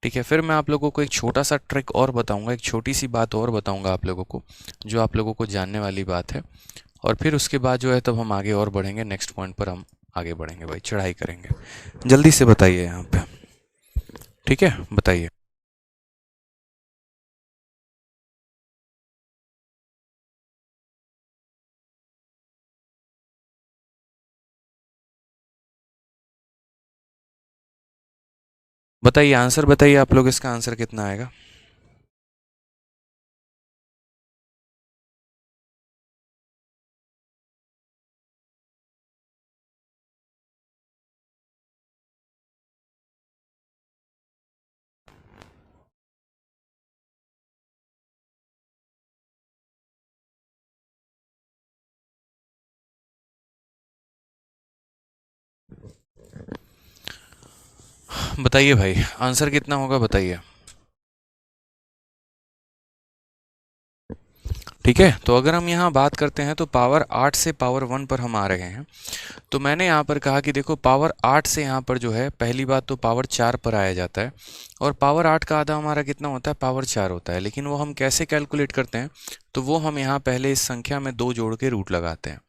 ठीक है। फिर मैं आप लोगों को एक छोटा सा ट्रिक और बताऊंगा, एक छोटी सी बात और बताऊंगा आप लोगों को, जो आप लोगों को जानने वाली बात है। और फिर उसके बाद जो है तब हम आगे और बढ़ेंगे, नेक्स्ट पॉइंट पर हम आगे बढ़ेंगे भाई, चढ़ाई करेंगे। जल्दी से बताइए यहाँ पे, ठीक है, बताइए। बताइए आंसर, बताइए आप लोग, इसका आंसर कितना आएगा। बताइए भाई, आंसर कितना होगा बताइए। ठीक है, तो अगर हम यहाँ बात करते हैं तो पावर 8 से पावर 1 पर हम आ रहे हैं। तो मैंने यहाँ पर कहा कि देखो पावर 8 से यहाँ पर जो है, पहली बात तो पावर 4 पर आया जाता है, और पावर 8 का आधा हमारा कितना होता है, पावर 4 होता है। लेकिन वो हम कैसे कैलकुलेट करते हैं, तो वो हम यहाँ पहले इस संख्या में 2 जोड़ के रूट लगाते हैं।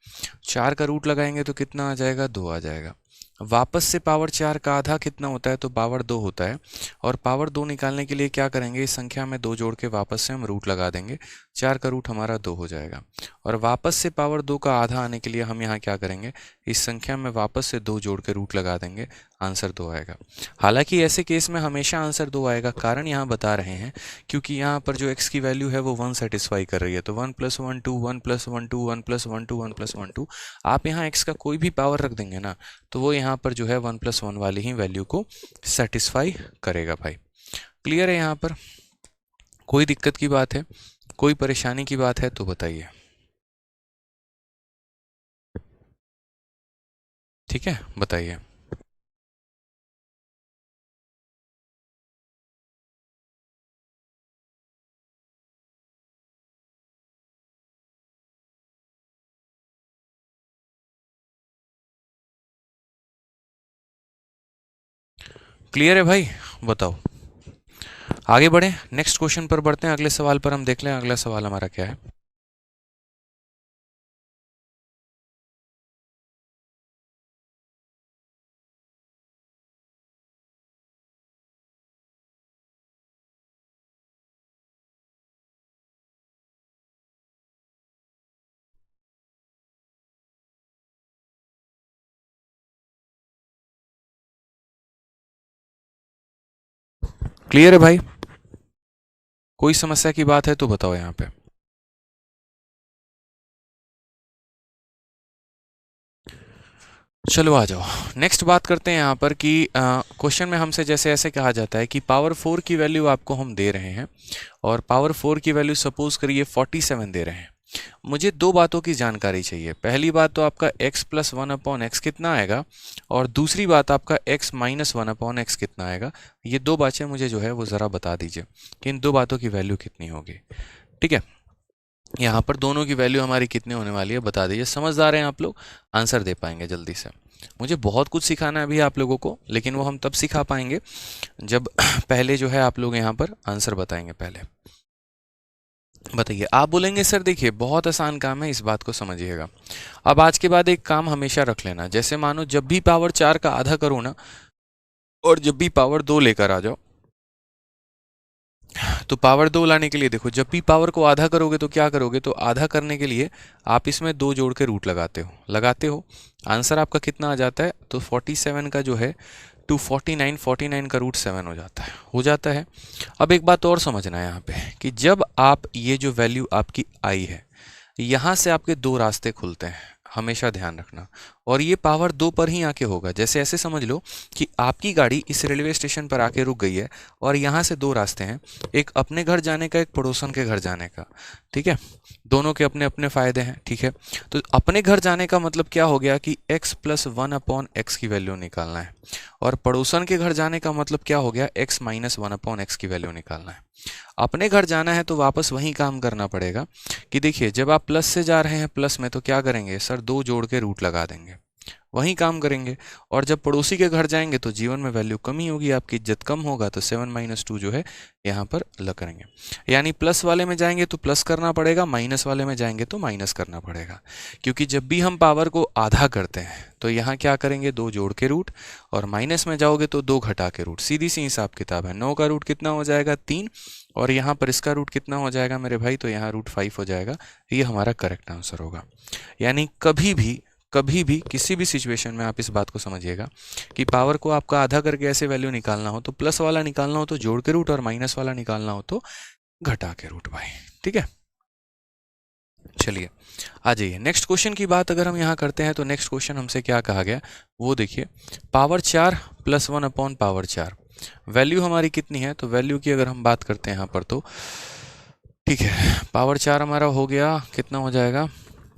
4 का रूट लगाएंगे तो कितना आ जाएगा, 2 आ जाएगा। वापस से पावर 4 का आधा कितना होता है, तो पावर 2 होता है। और पावर 2 निकालने के लिए क्या करेंगे, इस संख्या में 2 जोड़ के वापस से हम रूट लगा देंगे, 4 का रूट हमारा 2 हो जाएगा। और वापस से पावर 2 का आधा आने के लिए हम यहाँ क्या करेंगे, इस संख्या में वापस से 2 जोड़ के रूट लगा देंगे, आंसर 2 आएगा। हालांकि ऐसे केस में हमेशा आंसर 2 आएगा, कारण यहाँ बता रहे हैं क्योंकि यहाँ पर जो x की वैल्यू है वो 1 सेटिस्फाई कर रही है। तो 1 + 1 2, 1 + 1 2, 1 + 1 2, 1 + 1 2, आप यहाँ x का कोई भी पावर रख देंगे ना, तो वो यहाँ पर जो है 1 + 1 वाली ही वैल्यू को सेटिस्फाई करेगा भाई। क्लियर है यहाँ पर, कोई दिक्कत की बात है, कोई परेशानी की बात है तो बताइए, ठीक है, बताइए। क्लियर है भाई, बताओ। आगे बढ़े, नेक्स्ट क्वेश्चन पर बढ़ते हैं, अगले सवाल पर हम देख लें, अगला सवाल हमारा क्या है। क्लियर है भाई, कोई समस्या की बात है तो बताओ यहाँ पे। चलो आ जाओ, नेक्स्ट बात करते हैं यहाँ पर कि क्वेश्चन में हमसे जैसे ऐसे कहा जाता है कि पावर 4 की वैल्यू आपको हम दे रहे हैं, और पावर 4 की वैल्यू सपोज करिए 47 दे रहे हैं। मुझे दो बातों की जानकारी चाहिए। पहली बात तो आपका x + 1/x कितना आएगा, और दूसरी बात आपका x - 1/x कितना आएगा। ये दो बातें मुझे जो है वो ज़रा बता दीजिए कि इन दो बातों की वैल्यू कितनी होगी। ठीक है, यहाँ पर दोनों की वैल्यू हमारी कितनी होने वाली है बता दीजिए। समझदार हैं आप लोग, आंसर दे पाएंगे जल्दी से। मुझे बहुत कुछ सिखाना है अभी आप लोगों को, लेकिन वो हम तब सिखा पाएंगे जब पहले जो है आप लोग यहाँ पर आंसर बताएंगे। पहले बताइए, आप बोलेंगे सर देखिए बहुत आसान काम है, इस बात को समझिएगा। अब आज के बाद एक काम हमेशा रख लेना, जैसे मानो जब भी पावर 4 का आधा करो ना, और जब भी पावर 2 लेकर आ जाओ, तो पावर 2 लाने के लिए देखो, जब भी पावर को आधा करोगे तो क्या करोगे, तो आधा करने के लिए आप इसमें 2 जोड़ के रूट लगाते हो। आंसर आपका कितना आ जाता है, तो 47 का जो है 249, 49 का रूट 7 हो जाता है। अब एक बात और समझना है यहाँ पे कि जब आप ये जो वैल्यू आपकी आई है, यहाँ से आपके दो रास्ते खुलते हैं, हमेशा ध्यान रखना। और ये पावर 2 पर ही आके होगा। जैसे ऐसे समझ लो कि आपकी गाड़ी इस रेलवे स्टेशन पर आके रुक गई है और यहाँ से दो रास्ते हैं, एक अपने घर जाने का, एक पड़ोसन के घर जाने का। ठीक है, दोनों के अपने अपने फायदे हैं। ठीक है, तो अपने घर जाने का मतलब क्या हो गया कि x + 1/x की वैल्यू निकालना है, और पड़ोसन के घर जाने का मतलब क्या हो गया, x - 1/x की वैल्यू निकालना है। अपने घर जाना है तो वापस वही काम करना पड़ेगा कि देखिए जब आप प्लस से जा रहे हैं प्लस में तो क्या करेंगे सर, 2 जोड़ के रूट लगा देंगे, वही काम करेंगे। और जब पड़ोसी के घर जाएंगे तो जीवन में वैल्यू कमी होगी, आपकी इज्जत कम होगा, तो 7 - 2 जो है यहाँ पर अलग करेंगे। यानी प्लस वाले में जाएंगे तो प्लस करना पड़ेगा, माइनस वाले में जाएंगे तो माइनस करना पड़ेगा। क्योंकि जब भी हम पावर को आधा करते हैं तो यहाँ क्या करेंगे, 2 जोड़ के रूट, और माइनस में जाओगे तो 2 घटा के रूट। सीधी सी हिसाब किताब है। 9 का रूट कितना हो जाएगा, 3, और यहाँ पर इसका रूट कितना हो जाएगा मेरे भाई, तो यहाँ √5 हो जाएगा। ये हमारा करेक्ट आंसर होगा। यानी कभी भी किसी भी सिचुएशन में आप इस बात को समझिएगा कि पावर को आपका आधा करके ऐसे वैल्यू निकालना हो तो प्लस वाला निकालना हो तो जोड़ के रूट, और माइनस वाला निकालना हो तो घटा के रूट भाई। ठीक है, चलिए आ जाइए नेक्स्ट क्वेश्चन की बात अगर हम यहाँ करते हैं तो नेक्स्ट क्वेश्चन हमसे क्या कहा गया वो देखिए। पावर 4 + 1/4, वैल्यू हमारी कितनी है, तो वैल्यू की अगर हम बात करते हैं यहाँ पर तो ठीक है, पावर 4 हमारा हो गया, कितना हो जाएगा,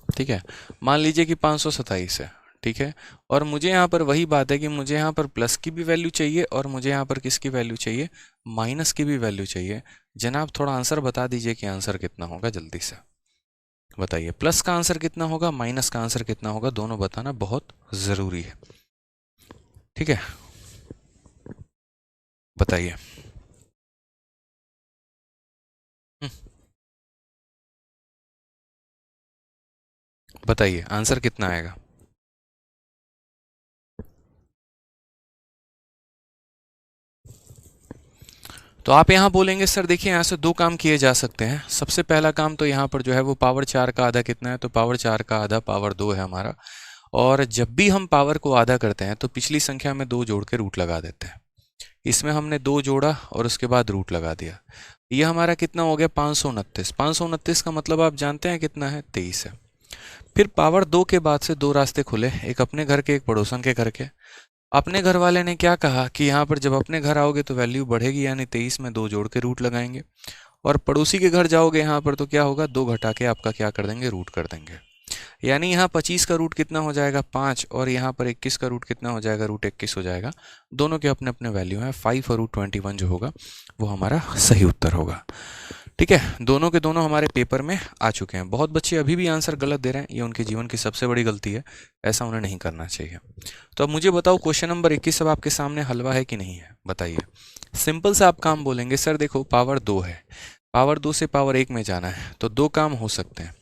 ठीक है, मान लीजिए कि 527 है। ठीक है, और मुझे यहाँ पर वही बात है कि मुझे यहाँ पर प्लस की भी वैल्यू चाहिए और मुझे यहाँ पर किसकी वैल्यू चाहिए, माइनस की भी वैल्यू चाहिए। जनाब थोड़ा आंसर बता दीजिए कि आंसर कितना होगा, जल्दी से बताइए। प्लस का आंसर कितना होगा, माइनस का आंसर कितना होगा, दोनों बताना बहुत ज़रूरी है। ठीक है, बताइए। बताइए आंसर कितना आएगा। तो आप यहाँ बोलेंगे सर देखिए यहाँ से 2 काम किए जा सकते हैं। सबसे पहला काम तो यहाँ पर जो है वो पावर 4 का आधा कितना है, तो पावर 4 का आधा पावर 2 है हमारा। और जब भी हम पावर को आधा करते हैं तो पिछली संख्या में 2 जोड़ के रूट लगा देते हैं। इसमें हमने 2 जोड़ा और उसके बाद रूट लगा दिया। ये हमारा कितना हो गया, 529। 529 का मतलब आप जानते हैं कितना है, 23 है। फिर पावर 2 के बाद से 2 रास्ते खुले, एक अपने घर के, एक पड़ोसन के घर के। अपने घर वाले ने क्या कहा कि यहाँ पर जब अपने घर आओगे तो वैल्यू बढ़ेगी, यानी 23 में 2 जोड़ के रूट लगाएंगे। और पड़ोसी के घर जाओगे यहाँ पर तो क्या होगा, 2 घटा के आपका क्या कर देंगे, रूट कर देंगे। यानी यहाँ 25 का रूट कितना हो जाएगा, 5, और यहाँ पर 21 का रूट कितना हो जाएगा, √21 हो जाएगा। दोनों के अपने अपने वैल्यू हैं। 5 और √21 जो होगा वो हमारा सही उत्तर होगा। ठीक है, दोनों के दोनों हमारे पेपर में आ चुके हैं। बहुत बच्चे अभी भी आंसर गलत दे रहे हैं, ये उनके जीवन की सबसे बड़ी गलती है, ऐसा उन्हें नहीं करना चाहिए। तो अब मुझे बताओ क्वेश्चन नंबर 21 अब आपके सामने हलवा है कि नहीं है, बताइए। सिंपल सा आप काम बोलेंगे, सर देखो पावर 2 है, पावर 2 से पावर 1 में जाना है तो 2 काम हो सकते हैं।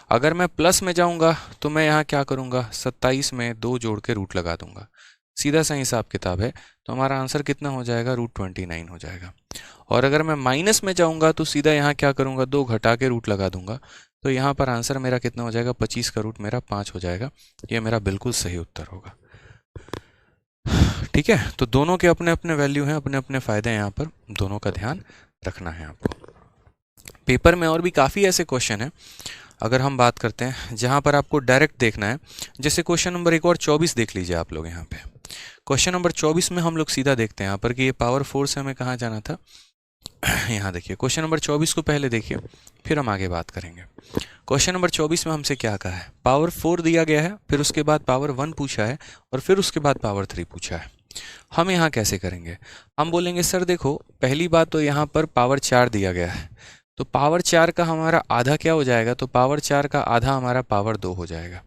अगर मैं प्लस में जाऊंगा तो मैं यहाँ क्या करूंगा, 27 में 2 जोड़ के रूट लगा दूंगा। सीधा सा हिसाब किताब है, तो हमारा आंसर कितना हो जाएगा, √29 हो जाएगा। और अगर मैं माइनस में जाऊंगा तो सीधा यहाँ क्या करूंगा, 2 घटा के रूट लगा दूंगा। तो यहाँ पर आंसर मेरा कितना हो जाएगा, 25 का रूट मेरा 5 हो जाएगा। ये मेरा बिल्कुल सही उत्तर होगा। ठीक है, तो दोनों के अपने अपने वैल्यू हैं, अपने अपने फायदे हैं, यहाँ पर दोनों का ध्यान रखना है आपको। पेपर में और भी काफ़ी ऐसे क्वेश्चन हैं अगर हम बात करते हैं जहाँ पर आपको डायरेक्ट देखना है। जैसे क्वेश्चन नंबर एक और 24 देख लीजिए आप लोग। यहाँ पे क्वेश्चन नंबर 24 में हम लोग सीधा देखते हैं यहाँ पर कि ये पावर 4 से हमें कहाँ जाना था। यहाँ देखिए क्वेश्चन नंबर 24 को पहले देखिए, फिर हम आगे बात करेंगे। क्वेश्चन नंबर 24 में हमसे क्या कहा है, पावर 4 दिया गया है, फिर उसके बाद पावर 1 पूछा है, और फिर उसके बाद पावर 3 पूछा है। हम यहाँ कैसे करेंगे, हम बोलेंगे सर देखो पहली बात तो यहाँ पर पावर 4 दिया गया है, तो पावर 4 का हमारा आधा क्या हो जाएगा, तो पावर 4 का आधा हमारा पावर 2 हो जाएगा।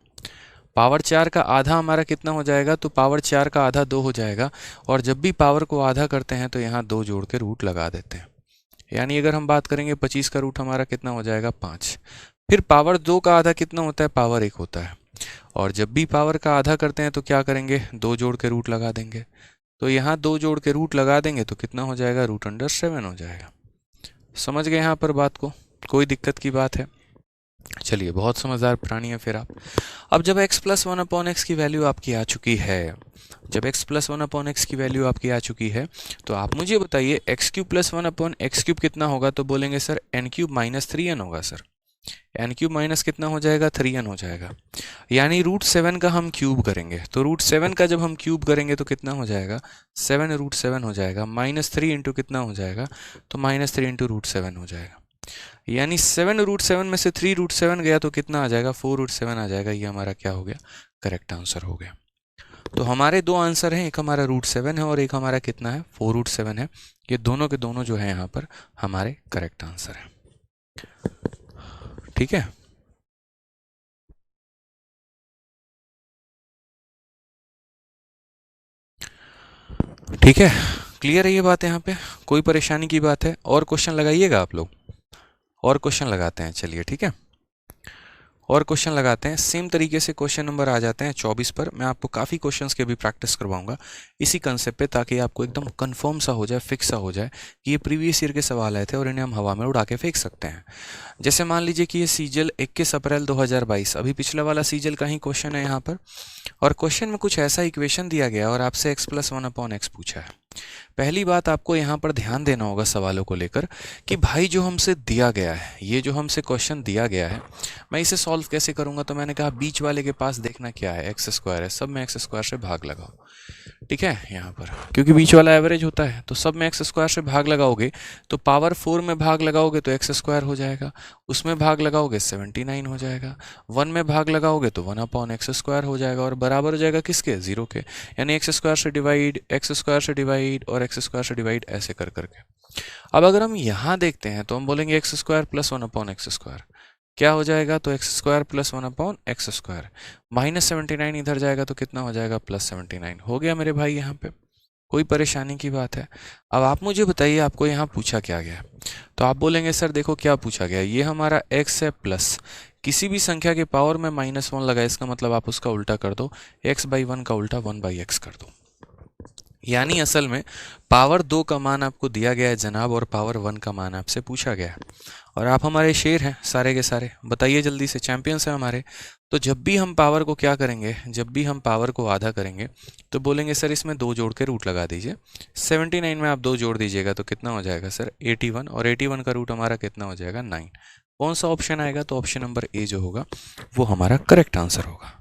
पावर 4 का आधा हमारा कितना हो जाएगा, तो पावर 4 का आधा 2 हो जाएगा। और जब भी पावर को आधा करते हैं तो यहाँ 2 जोड़ के रूट लगा देते हैं। यानी अगर हम बात करेंगे 25 का रूट हमारा कितना हो जाएगा, 5। फिर पावर 2 का आधा कितना होता है, पावर 1 होता है। और जब भी पावर का आधा करते हैं तो क्या करेंगे, 2 जोड़ के रूट लगा देंगे। तो यहाँ 2 जोड़ के रूट लगा देंगे तो कितना हो जाएगा, √7 हो जाएगा। समझ गए यहाँ पर बात को, कोई दिक्कत की बात है। चलिए बहुत समझदार प्राणी है फिर आप। अब जब x + 1/x की वैल्यू आपकी आ चुकी है, जब x + 1/x की वैल्यू आपकी आ चुकी है तो आप मुझे बताइए x³ + 1/x³ कितना होगा, तो बोलेंगे सर n³ - 3n होगा सर। एन क्यूब माइनस कितना हो जाएगा, 3n हो जाएगा। यानी √7 का हम क्यूब करेंगे, तो √7 का जब हम क्यूब करेंगे तो कितना हो जाएगा, 7 √7 हो जाएगा। -3 इंटू कितना हो जाएगा, तो -3 इंटू √7 हो जाएगा। यानी 7 √7 में से 3 √7 गया तो कितना आ जाएगा, 4 √7 आ जाएगा। ये हमारा क्या हो गया, करेक्ट आंसर हो गया। तो हमारे दो आंसर हैं, एक हमारा √7 है और एक हमारा कितना है, 4 √7 है। ये दोनों के दोनों जो है यहाँ पर हमारे करेक्ट आंसर है। ठीक है, ठीक है, क्लियर है ये बात यहाँ पे, कोई परेशानी की बात है? और क्वेश्चन लगाइएगा आप लोग, और क्वेश्चन लगाते हैं, चलिए ठीक है, और क्वेश्चन लगाते हैं। सेम तरीके से क्वेश्चन नंबर आ जाते हैं 24 पर। मैं आपको काफ़ी क्वेश्चंस के भी प्रैक्टिस करवाऊंगा इसी कंसेप्ट पे, ताकि आपको एकदम कंफर्म सा हो जाए, फिक्स सा हो जाए कि ये प्रीवियस ईयर के सवाल आए थे और इन्हें हम हवा में उड़ा के फेंक सकते हैं। जैसे मान लीजिए कि ये सीजल 21 अप्रैल 2022, अभी पिछला वाला सीजल का ही क्वेश्चन है यहाँ पर, और क्वेश्चन में कुछ ऐसा इक्वेशन दिया गया और आपसे x+1/x पूछा है। पहली बात आपको यहाँ पर ध्यान देना होगा सवालों को लेकर कि भाई जो हमसे दिया गया है, ये जो हमसे क्वेश्चन दिया गया है, मैं इसे सॉल्व कैसे करूँगा? तो मैंने कहा बीच वाले के पास देखना क्या है, x² है, सब में x² से भाग लगाओ। ठीक है, यहाँ पर क्योंकि बीच वाला एवरेज होता है, तो सब में x² से भाग लगाओगे तो पावर 4 में भाग लगाओगे तो x² हो जाएगा, उसमें भाग लगाओगे 79 हो जाएगा, 1 में भाग लगाओगे तो 1/x² हो जाएगा, और बराबर हो जाएगा किसके, 0 के। यानी x² से डिवाइड, x² से डिवाइड और x² से डिवाइड, ऐसे कर करके। अब अगर हम यहाँ देखते हैं तो हम बोलेंगे x² + 1/x², क्या हो जाएगा, तो x² + 1/x²। -79 इधर जाएगा तो कितना हो जाएगा, +79 हो गया मेरे भाई। यहाँ पे कोई परेशानी की बात है? अब आप मुझे बताइए आपको यहाँ पूछा क्या गया है? तो आप बोलेंगे सर देखो क्या पूछा गया, ये हमारा x है प्लस किसी भी संख्या के पावर में -1 लगा, इसका मतलब आप उसका उल्टा कर दो, x/1 का उल्टा 1/x कर दो। यानी असल में पावर 2 का मान आपको दिया गया है जनाब, और पावर 1 का मान आपसे पूछा गया है, और आप हमारे शेर हैं सारे के सारे, बताइए जल्दी से, चैंपियंस हैं हमारे। तो जब भी हम पावर को क्या करेंगे, जब भी हम पावर को आधा करेंगे तो बोलेंगे सर इसमें 2 जोड़ के रूट लगा दीजिए। 79 में आप 2 जोड़ दीजिएगा तो कितना हो जाएगा सर, 81, और 81 का रूट हमारा कितना हो जाएगा, 9। कौन सा ऑप्शन आएगा, तो ऑप्शन नंबर ए जो होगा वो हमारा करेक्ट आंसर होगा।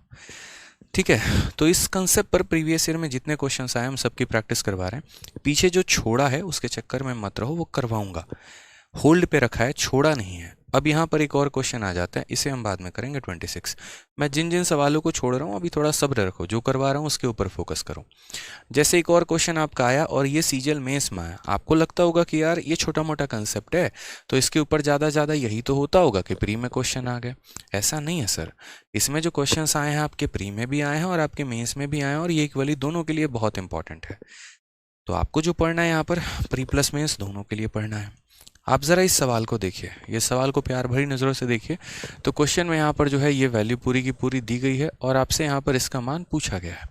ठीक है, तो इस कंसेप्ट पर प्रीवियस ईयर में जितने क्वेश्चंस आए हम सबकी प्रैक्टिस करवा रहे हैं। पीछे जो छोड़ा है उसके चक्कर में मत रहो, वो करवाऊंगा, होल्ड पे रखा है, छोड़ा नहीं है। अब यहाँ पर एक और क्वेश्चन आ जाता है, इसे हम बाद में करेंगे 26। मैं जिन जिन सवालों को छोड़ रहा हूँ अभी थोड़ा सब्र रखो, जो करवा रहा हूँ उसके ऊपर फोकस करो। जैसे एक और क्वेश्चन आपका आया और ये सीजल मेंस में आया, आपको लगता होगा कि यार ये छोटा मोटा कंसेप्ट है तो इसके ऊपर ज़्यादा यही तो होता होगा कि प्री में क्वेश्चन आ गए। ऐसा नहीं है सर, इसमें जो क्वेश्चन आए हैं आपके प्री में भी आए हैं और आपके मेंस में भी आए हैं, और ये इक्वली दोनों के लिए बहुत इंपॉर्टेंट है। तो आपको जो पढ़ना है यहाँ पर प्री प्लस मेंस दोनों के लिए पढ़ना है। आप ज़रा इस सवाल को देखिए, ये सवाल को प्यार भरी नज़रों से देखिए। तो क्वेश्चन में यहाँ पर जो है ये वैल्यू पूरी की पूरी दी गई है और आपसे यहाँ पर इसका मान पूछा गया है।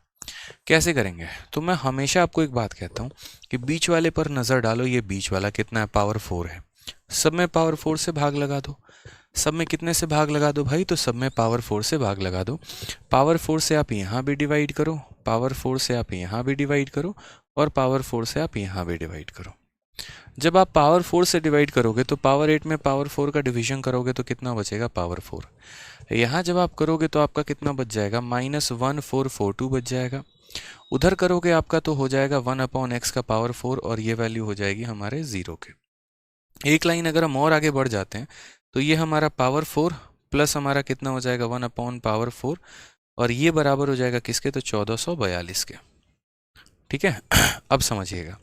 कैसे करेंगे, तो मैं हमेशा आपको एक बात कहता हूँ कि बीच वाले पर नज़र डालो, ये बीच वाला कितना है, पावर 4 है, सब में पावर 4 से भाग लगा दो। सब में कितने से भाग लगा दो भाई, तो सब में पावर 4 से भाग लगा दो। पावर 4 से आप यहाँ भी डिवाइड करो, पावर 4 से आप यहाँ भी डिवाइड करो, और पावर 4 से आप यहाँ भी डिवाइड करो। जब आप पावर 4 से डिवाइड करोगे तो पावर 8 में पावर 4 का डिवीजन करोगे तो कितना बचेगा, पावर 4। यहाँ जब आप करोगे तो आपका कितना बच जाएगा, -1442 बच जाएगा। उधर करोगे आपका तो हो जाएगा 1/x का पावर 4, और ये वैल्यू हो जाएगी हमारे 0 के। एक लाइन अगर हम और आगे बढ़ जाते हैं तो ये हमारा पावर 4 प्लस हमारा कितना हो जाएगा, 1/4, और ये बराबर हो जाएगा किसके, तो 1442 के। ठीक है, अब समझिएगा,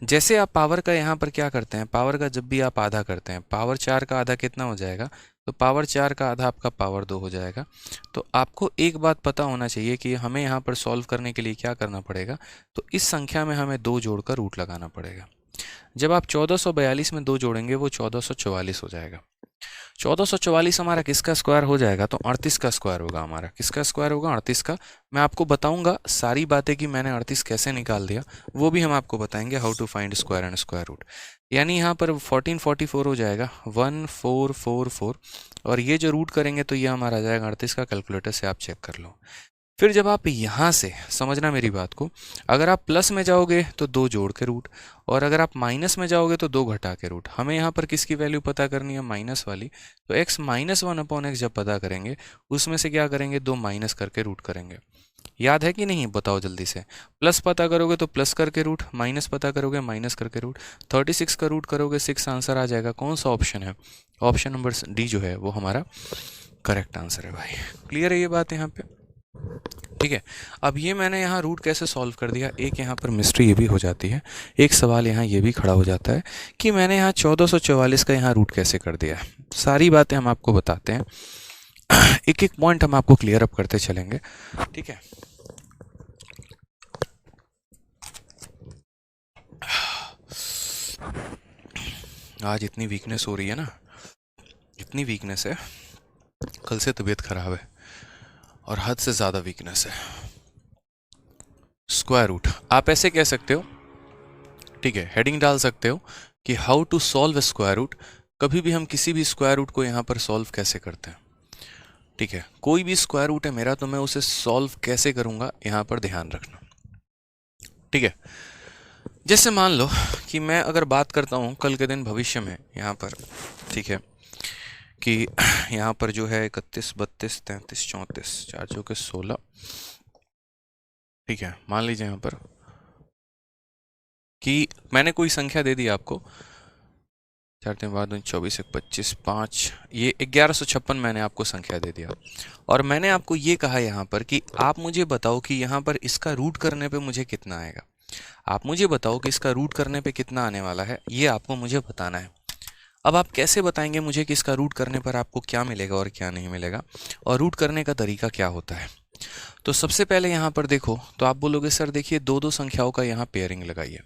जैसे आप पावर का यहाँ पर क्या करते हैं, पावर का जब भी आप आधा करते हैं, पावर 4 का आधा कितना हो जाएगा, तो पावर 4 का आधा आपका पावर 2 हो जाएगा। तो आपको एक बात पता होना चाहिए कि हमें यहाँ पर सॉल्व करने के लिए क्या करना पड़ेगा, तो इस संख्या में हमें 2 जोड़कर रूट लगाना पड़ेगा। जब आप 1442 में 2 जोड़ेंगे वो 1444 हो जाएगा। 1444 हमारा किसका स्क्वायर हो जाएगा, तो 38 का स्क्वायर होगा हमारा। किसका स्क्वायर होगा, 38 का। मैं आपको बताऊंगा सारी बातें कि मैंने 38 कैसे निकाल दिया, वो भी हम आपको बताएंगे, how to find square and square root. यानी यहाँ पर 1444 हो जाएगा 1444, और ये जो रूट करेंगे तो ये हमारा आ जाएगा 38 का। कैलकुलेटर से आप चेक कर लो। फिर जब आप यहाँ से, समझना मेरी बात को, अगर आप प्लस में जाओगे तो 2 जोड़ के रूट, और अगर आप माइनस में जाओगे तो 2 घटा के रूट। हमें यहाँ पर किसकी वैल्यू पता करनी है? माइनस वाली। तो x माइनस 1/x जब पता करेंगे, उसमें से क्या करेंगे? 2 माइनस करके रूट करेंगे। याद है कि नहीं? बताओ जल्दी से। प्लस पता करोगे तो प्लस करके रूट, माइनस पता करोगे माइनस करके रूट। 36 का रूट करोगे 6 आंसर आ जाएगा। कौन सा ऑप्शन है? ऑप्शन नंबर डी जो है वो हमारा करेक्ट आंसर है भाई। क्लियर है ये बात यहाँ पे? ठीक है। अब ये मैंने यहाँ रूट कैसे सॉल्व कर दिया, एक यहाँ पर मिस्ट्री ये भी हो जाती है, एक सवाल यहाँ ये भी खड़ा हो जाता है कि मैंने यहाँ 1444 का यहाँ रूट कैसे कर दिया है। सारी बातें हम आपको बताते हैं, एक एक पॉइंट हम आपको क्लियर अप करते चलेंगे। ठीक है। आज इतनी वीकनेस हो रही है ना, इतनी वीकनेस है, कल से तबीयत खराब है और हद से ज़्यादा वीकनेस है। स्क्वायर रूट आप ऐसे कह सकते हो, ठीक है, हेडिंग डाल सकते हो कि how to solve square root. कभी भी हम किसी भी स्क्वायर रूट को यहाँ पर सॉल्व कैसे करते हैं, ठीक है। कोई भी स्क्वायर रूट है मेरा तो मैं उसे सॉल्व कैसे करूँगा, यहाँ पर ध्यान रखना, ठीक है। जैसे मान लो कि मैं अगर बात करता हूँ कल के दिन भविष्य में यहाँ पर, ठीक है, कि यहाँ पर जो है 31, 32, 33, 34, 4 चौके 16, ठीक है। मान लीजिए यहाँ पर कि मैंने कोई संख्या दे दी आपको, 4 दिन बाद 24, 25, 5, ये 1156 मैंने आपको संख्या दे दिया, और मैंने आपको ये कहा यहाँ पर कि आप मुझे बताओ कि यहाँ पर इसका रूट करने पे मुझे कितना आएगा। आप मुझे बताओ कि इसका रूट करने पे कितना आने वाला है, ये आपको मुझे बताना है। अब आप कैसे बताएंगे मुझे कि इसका रूट करने पर आपको क्या मिलेगा और क्या नहीं मिलेगा, और रूट करने का तरीका क्या होता है। तो सबसे पहले यहाँ पर देखो, तो आप बोलोगे सर देखिए 2-2 संख्याओं का यहाँ पेयरिंग लगाइए।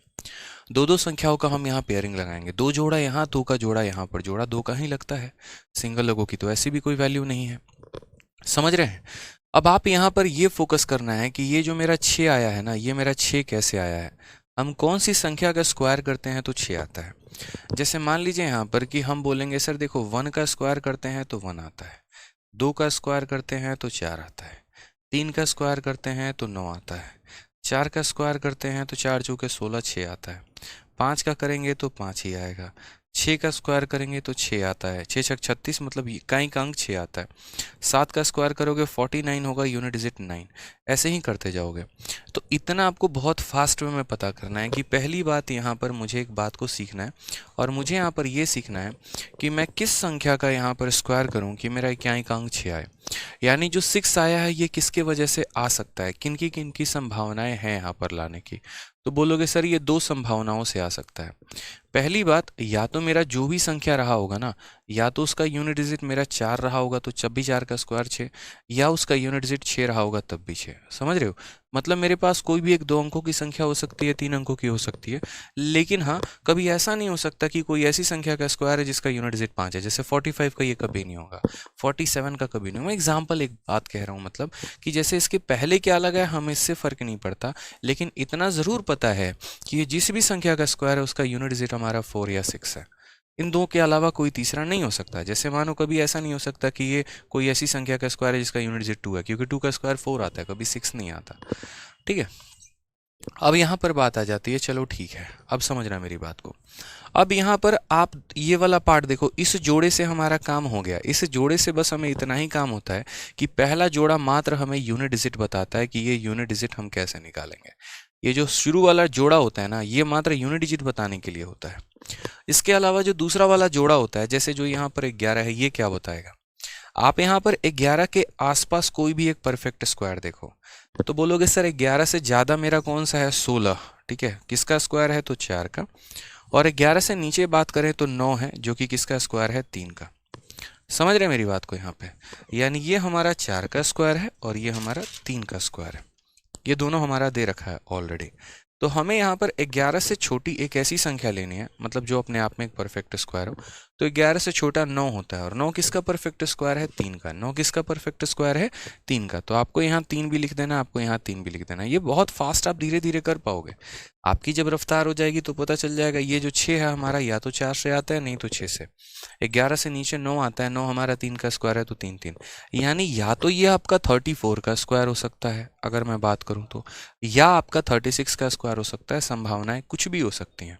2-2 संख्याओं का हम यहाँ पेयरिंग लगाएंगे, 2 जोड़ा यहाँ, 2 का जोड़ा यहाँ पर, जोड़ा 2 का ही लगता है, सिंगल लोगों की तो ऐसी भी कोई वैल्यू नहीं है, समझ रहे हैं। अब आप यहाँ पर ये फोकस करना है कि ये जो मेरा 6 आया है ना, ये मेरा 6 कैसे आया है। हम कौन सी संख्या का स्क्वायर करते हैं तो 6 आता है। जैसे मान लीजिए यहाँ पर कि हम बोलेंगे सर देखो 1 का स्क्वायर करते हैं तो 1 आता है, 2 का स्क्वायर करते हैं तो 4 आता है, 3 का स्क्वायर करते हैं तो 9 आता है, 4 का स्क्वायर करते हैं तो 4 चौके 16, 6 आता है, 5 का करेंगे तो 5 ही आएगा, 6 का स्क्वायर करेंगे तो 6 आता है, 6 छक 36 मतलब इकाई का अंक 6 आता है, 7 का स्क्वायर करोगे 49 होगा, यूनिट डिजिट 9, ऐसे ही करते जाओगे। तो इतना आपको बहुत फास्ट वे में पता करना है कि पहली बात यहाँ पर मुझे एक बात को सीखना है, और मुझे यहाँ पर ये सीखना है कि मैं किस संख्या का यहाँ पर स्क्वायर करूँ कि मेरा इकाई का अंक 6 आए। यानी जो 6 आया है ये किसके वजह से आ सकता है, किन की संभावनाएं हैं यहाँ पर लाने की। तो बोलोगे सर ये 2 संभावनाओं से आ सकता है। पहली बात, या तो मेरा जो भी संख्या रहा होगा ना, या तो उसका यूनिट डिजिट मेरा 4 रहा होगा तो जब भी 4 का स्क्वायर 6, या उसका यूनिट डिजिट 6 रहा होगा तब भी 6। समझ रहे हो? मतलब मेरे पास कोई भी एक 2 अंकों की संख्या हो सकती है, 3 अंकों की हो सकती है, लेकिन हाँ कभी ऐसा नहीं हो सकता कि कोई ऐसी संख्या का स्क्वायर है जिसका यूनिट डिजिट 5 है। जैसे 45 का ये कभी नहीं होगा, 47 का कभी नहीं होगा। एग्जाम्पल एक बात कह रहा हूँ, मतलब कि जैसे इसके पहले क्या लगा है हमें इससे फर्क नहीं पड़ता, लेकिन इतना ज़रूर पता है कि ये जिस भी संख्या का स्क्वायर है उसका यूनिट डिजिट हमारा 4 या 6 है। इन दो के अलावा कोई तीसरा नहीं हो सकता। जैसे मानो कभी ऐसा नहीं हो सकता कि ये कोई ऐसी संख्या का स्क्वायर है जिसका यूनिट डिजिट 2 है, क्योंकि 2 का स्क्वायर 4 आता है, कभी 6 नहीं आता। ठीक है, अब यहाँ पर बात आ जाती है, चलो ठीक है, अब समझना मेरी बात को। अब यहाँ पर आप ये वाला पार्ट देखो, इस जोड़े से हमारा काम हो गया। इस जोड़े से बस हमें इतना ही काम होता है कि पहला जोड़ा मात्र हमें यूनिट डिजिट बताता है कि ये यूनिट डिजिट हम कैसे निकालेंगे। ये जो शुरू वाला जोड़ा होता है ना, ये मात्र यूनिट डिजिट बताने के लिए होता है। इसके अलावा जो दूसरा वाला जोड़ा होता है, जैसे जो यहाँ पर 11 है, ये क्या बताएगा। आप यहाँ पर 11 के आसपास कोई भी एक परफेक्ट स्क्वायर देखो तो बोलोगे सर 11 से ज़्यादा मेरा कौन सा है, 16। ठीक है, किसका स्क्वायर है तो 4 का। और 11 से नीचे बात करें तो 9 है, जो कि किसका स्क्वायर है, 3 का। समझ रहे मेरी बात को यहाँ पे? यानी ये हमारा 4 का स्क्वायर है और ये हमारा 3 का स्क्वायर है। ये दोनों हमारा दे रखा है ऑलरेडी। तो हमें यहाँ पर 11 से छोटी एक ऐसी संख्या लेनी है, मतलब जो अपने आप में एक परफेक्ट स्क्वायर हो। तो 11 से छोटा 9 होता है, और 9 किसका परफेक्ट स्क्वायर है? 3 का। 9 किसका परफेक्ट स्क्वायर है? 3 का। तो आपको यहाँ 3 भी लिख देना, आपको यहाँ 3 भी लिख देना। ये बहुत फास्ट आप धीरे धीरे कर पाओगे। आपकी जब रफ्तार हो जाएगी तो पता चल जाएगा ये जो 6 है हमारा या तो 4 से आता है, नहीं तो 6 से। 11 से नीचे 9 आता है, 9 हमारा 3 का स्क्वायर है, तो 3 3, यानी या तो ये आपका 34 का स्क्वायर हो सकता है अगर मैं बात करूं तो, या आपका 36 का स्क्वायर हो सकता है। संभावनाएं कुछ भी हो सकती हैं,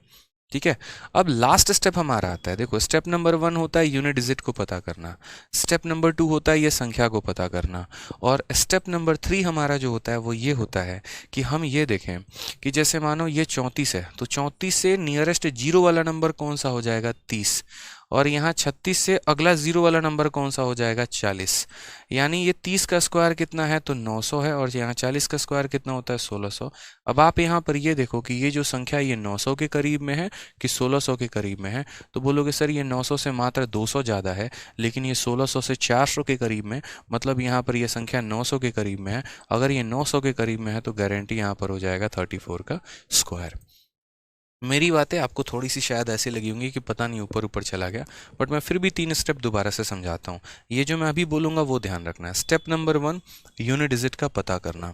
ठीक है। अब लास्ट स्टेप हमारा आता है। देखो, स्टेप नंबर 1 होता है यूनिट डिजिट को पता करना, स्टेप नंबर 2 होता है ये संख्या को पता करना, और स्टेप नंबर 3 हमारा जो होता है वो ये होता है कि हम ये देखें कि जैसे मानो ये 34 है, तो 34 से नियरेस्ट जीरो वाला नंबर कौन सा हो जाएगा? 30। और यहाँ 36 से अगला जीरो वाला नंबर कौन सा हो जाएगा? 40। यानी ये 30 का स्क्वायर कितना है? तो 900 है, और यहाँ 40 का स्क्वायर कितना होता है? 1600। अब आप यहाँ पर ये देखो कि ये जो संख्या ये 900 के करीब में है कि 1600 के करीब में है, तो बोलोगे सर ये 900 से मात्र 200 ज़्यादा है, लेकिन ये 1600 से 400 के करीब में, मतलब यहाँ पर ये संख्या 900 के करीब में है। अगर ये 900 के करीब में है तो गारंटी यहाँ पर हो जाएगा 34 का स्क्वायर। मेरी बातें आपको थोड़ी सी शायद ऐसी लगी होंगी कि पता नहीं ऊपर ऊपर चला गया, बट मैं फिर भी 3 स्टेप दोबारा से समझाता हूँ। ये जो मैं अभी बोलूँगा वो ध्यान रखना है। स्टेप नंबर 1 यूनिट डिजिट का पता करना,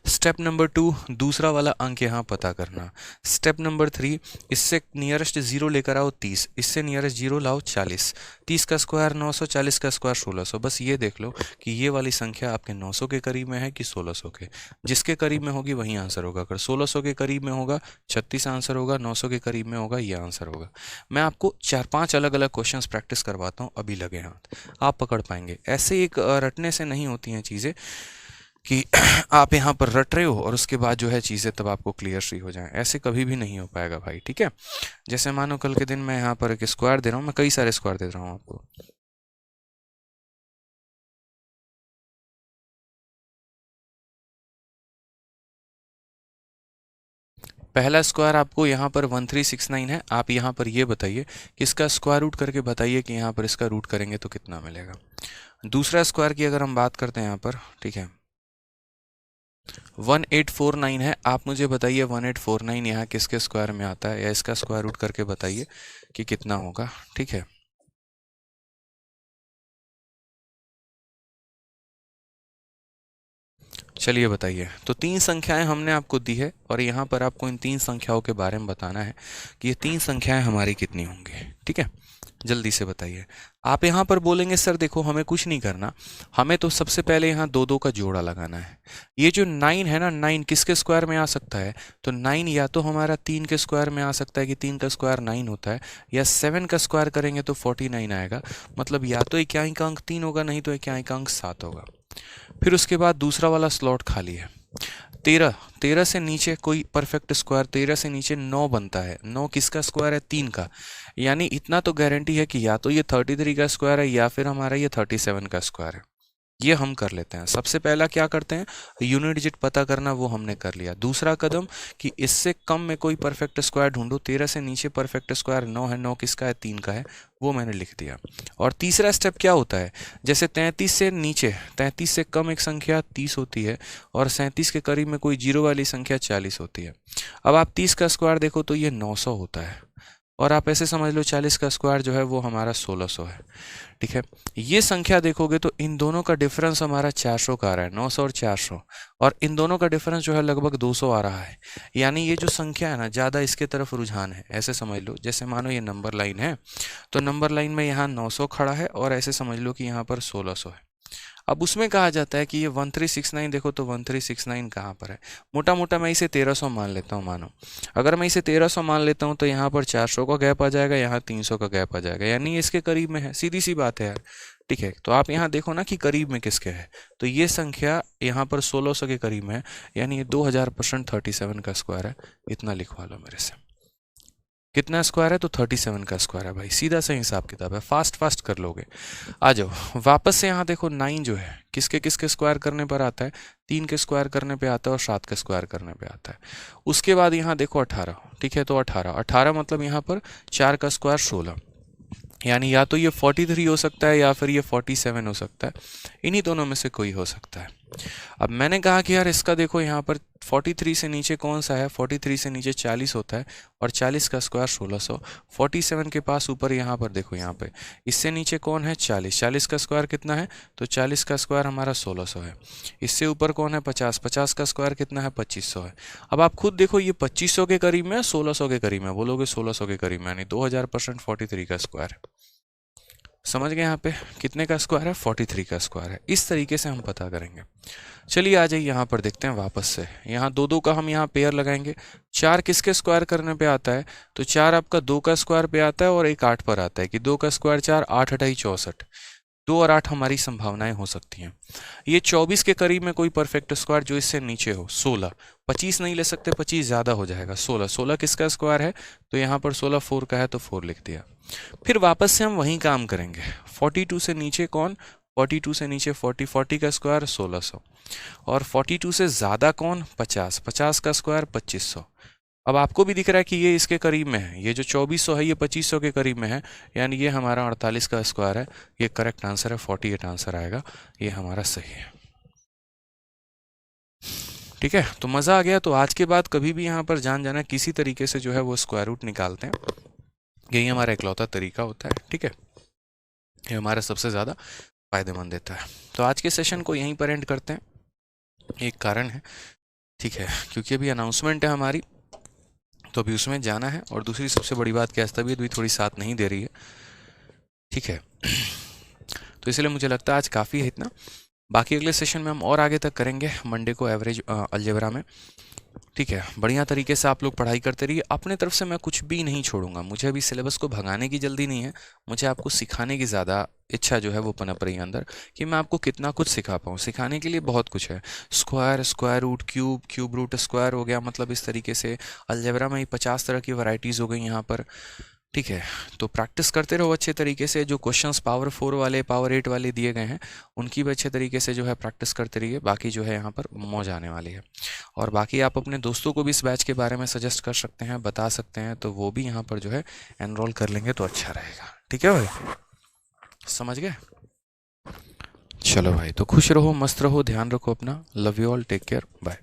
स्टेप नंबर 2 दूसरा वाला अंक यहाँ पता करना, स्टेप नंबर 3 इससे नियरेस्ट जीरो लेकर आओ 30, इससे नियरेस्ट जीरो लाओ 40, 30 का स्क्वायर 900, 40 का स्क्वायर 1600। बस ये देख लो कि ये वाली संख्या आपके 900 के करीब में है कि 1600 के। जिसके करीब में होगी वही आंसर होगा। अगर 1600 के करीब में होगा 36 आंसर होगा, 900 के करीब में होगा ये आंसर होगा। मैं आपको 4-5 अलग अलग क्वेश्चंस प्रैक्टिस करवाता हूँ, अभी लगे हाथ, आप पकड़ पाएंगे। ऐसे एक रटने से नहीं होती हैं चीज़ें कि आप यहाँ पर रट रहे हो और उसके बाद जो है चीज़ें तब आपको क्लियर सी हो जाएं। ऐसे कभी भी नहीं हो पाएगा भाई, ठीक है। जैसे मानो कल के दिन मैं यहाँ पर एक स्क्वायर दे रहा हूँ, मैं कई सारे स्क्वायर दे रहा हूँ आपको। पहला स्क्वायर आपको यहाँ पर 1369 है। आप यहाँ पर ये बताइए कि इसका स्क्वायर रूट करके बताइए कि यहाँ पर इसका रूट करेंगे तो कितना मिलेगा। दूसरा स्क्वायर की अगर हम बात करते हैं यहाँ पर, ठीक है, 1849 है। आप मुझे बताइए 1849 यहाँ किसके स्क्वायर में आता है, या इसका स्क्वायर रूट करके बताइए कि कितना होगा, ठीक है। चलिए बताइए। तो 3 संख्याएं हमने आपको दी है और यहाँ पर आपको इन 3 संख्याओं के बारे में बताना है कि ये 3 संख्याएं हमारी कितनी होंगी, ठीक है। जल्दी से बताइए। आप यहाँ पर बोलेंगे सर देखो हमें कुछ नहीं करना, हमें तो सबसे पहले यहाँ 2 2 का जोड़ा लगाना है। ये जो 9 है ना, 9 किसके स्क्वायर में आ सकता है? तो 9 या तो हमारा 3 के स्क्वायर में आ सकता है कि 3 का स्क्वायर 9 होता है, या 7 का स्क्वायर करेंगे तो 49 आएगा। मतलब या तो इक्याई का अंक 3 होगा, नहीं तो इक्याई का अंक 7 होगा। फिर उसके बाद दूसरा वाला स्लॉट खाली है। 13 से नीचे कोई परफेक्ट स्क्वायर, 13 से नीचे 9 बनता है। 9 किसका स्क्वायर है? 3 का। यानी इतना तो गारंटी है कि या तो ये 33 का स्क्वायर है या फिर हमारा ये 37 का स्क्वायर है। ये हम कर लेते हैं। सबसे पहला क्या करते हैं, यूनिट डिजिट पता करना, वो हमने कर लिया। दूसरा कदम कि इससे कम में कोई परफेक्ट स्क्वायर ढूंढो। 13 से नीचे परफेक्ट स्क्वायर 9 है, 9 किसका है? 3 का है, वो मैंने लिख दिया। और तीसरा स्टेप क्या होता है, जैसे 33 से नीचे, 33 से कम एक संख्या 30 होती है, और 37 के करीब में कोई जीरो वाली संख्या 40 होती है। अब आप 30 का स्क्वायर देखो तो ये 900 होता है, और आप ऐसे समझ लो 40 का स्क्वायर जो है वो हमारा 1600 है, ठीक है। ये संख्या देखोगे तो इन दोनों का डिफरेंस हमारा 400 का आ रहा है, 900 और 400, और इन दोनों का डिफरेंस जो है लगभग 200 आ रहा है। यानी ये जो संख्या है ना, ज़्यादा इसके तरफ रुझान है। ऐसे समझ लो जैसे मानो ये नंबर लाइन है, तो नंबर लाइन में यहाँ 900 खड़ा है, और ऐसे समझ लो कि यहाँ पर 1600 है। अब उसमें कहा जाता है कि ये 1369 देखो तो 1369 कहाँ पर है? मोटा मोटा मैं इसे 1300 मान लेता हूँ। मानो अगर मैं इसे 1300 मान लेता हूँ तो यहाँ पर 400 का गैप आ जाएगा, यहाँ 300 का गैप आ जाएगा, यानी इसके करीब में है। सीधी सी बात है यार, ठीक है। तो आप यहाँ देखो ना कि करीब में किसके है, तो ये संख्या यहाँ पर 1600 के करीब में है, यानी ये 2000% 37 का स्क्वायर है। इतना लिखवा लो मेरे से। कितना स्क्वायर है? तो 37 का स्क्वायर है भाई। सीधा सा हिसाब किताब है, फास्ट फास्ट कर लोगे। आ जाओ वापस से। यहाँ देखो 9 जो है किसके किसके स्क्वायर करने पर आता है? 3 के स्क्वायर करने पे आता है और 7 के स्क्वायर करने पे आता है। उसके बाद यहाँ देखो 18, ठीक है। तो 18 मतलब यहाँ पर 4 का स्क्वायर 16, यानी या तो ये 43 हो सकता है या फिर ये 47 हो सकता है। इन्हीं दोनों में से कोई हो सकता है। अब मैंने कहा कि यार इसका देखो यहाँ पर 43 से नीचे कौन सा है, 43 से नीचे 40 होता है और 40 का स्क्वायर 1600। 47 के पास ऊपर यहाँ पर देखो, यहाँ पे इससे नीचे कौन है 40, 40 का स्क्वायर कितना है, तो 40 का स्क्वायर हमारा 1600 है। इससे ऊपर कौन है 50, 50 का स्क्वायर कितना है 2500 है। अब आप खुद देखो ये 2500 के करीब में 1600 के करीब में, बोलोगे 1600 के करीब में, यानी 2000% 43 का स्क्वायर है। समझ गए यहाँ पे कितने का स्क्वायर है, 43 का स्क्वायर है। इस तरीके से हम पता करेंगे। चलिए आ जाइए यहाँ पर देखते हैं वापस से, यहाँ दो दो का हम यहाँ पेयर लगाएंगे। 4 किसके स्क्वायर करने पे आता है, तो 4 आपका 2 का स्क्वायर पे आता है और एक 8 पर आता है कि 2 का स्क्वायर 4, 8 8 64, 2 और 8 हमारी संभावनाएं हो सकती हैं। ये 24 के करीब में कोई परफेक्ट स्क्वायर जो इससे नीचे हो, 16, 25 नहीं ले सकते, 25 ज़्यादा हो जाएगा, 16, 16 किसका स्क्वायर है, तो यहाँ पर 16 4 का है तो 4 लिख दिया। फिर वापस से हम वही काम करेंगे। 42 से नीचे कौन, 42 से नीचे 40, 40 का स्क्वायर 1600 और 42 से ज़्यादा कौन 50, 50 का स्क्वायर 2500। अब आपको भी दिख रहा है कि ये इसके करीब में है, ये जो 2400 है ये 2500 के करीब में है, यानी ये हमारा 48 का स्क्वायर है। ये करेक्ट आंसर है, 48 आंसर आएगा, ये हमारा सही है। ठीक है, तो मज़ा आ गया। तो आज के बाद कभी भी यहाँ पर जान जाना किसी तरीके से जो है वो स्क्वायर रूट निकालते हैं, यही हमारा इकलौता तरीका होता है। ठीक है, ये हमारा सबसे ज़्यादा फायदेमंद देता है। तो आज के सेशन को यहीं पर एंड करते हैं, एक कारण है, ठीक है, क्योंकि अभी अनाउंसमेंट है हमारी, तो अभी उसमें जाना है। और दूसरी सबसे बड़ी बात क्या है, तबीयत भी थोड़ी साथ नहीं दे रही है। ठीक है, तो इसलिए मुझे लगता है आज काफ़ी है इतना। बाकी अगले सेशन में हम और आगे तक करेंगे, मंडे को एवरेज अलजेब्रा में। ठीक है, बढ़िया तरीके से आप लोग पढ़ाई करते रहिए। अपने तरफ से मैं कुछ भी नहीं छोड़ूंगा, मुझे अभी सिलेबस को भगाने की जल्दी नहीं है, मुझे आपको सिखाने की ज़्यादा इच्छा जो है वो पनप रही है अंदर, कि मैं आपको कितना कुछ सिखा पाऊँ। सिखाने के लिए बहुत कुछ है, square, square root, cube, cube root square हो गया, मतलब इस तरीके से अलजेब्रा में ही 50 तरह की वैरायटीज़ हो गई यहाँ पर। ठीक है, तो प्रैक्टिस करते रहो अच्छे तरीके से। जो क्वेश्चंस पावर 4 वाले, पावर 8 वाले दिए गए हैं, उनकी भी अच्छे तरीके से जो है प्रैक्टिस करते रहिए। बाकी जो है यहाँ पर मौज आने वाली है। और बाकी आप अपने दोस्तों को भी इस बैच के बारे में सजेस्ट कर सकते हैं, बता सकते हैं, तो वो भी यहाँ पर जो है एनरोल कर लेंगे तो अच्छा रहेगा। ठीक है भाई, समझ गए? चलो भाई, तो खुश रहो, मस्त रहो, ध्यान रखो अपना। Love you all, take care, bye.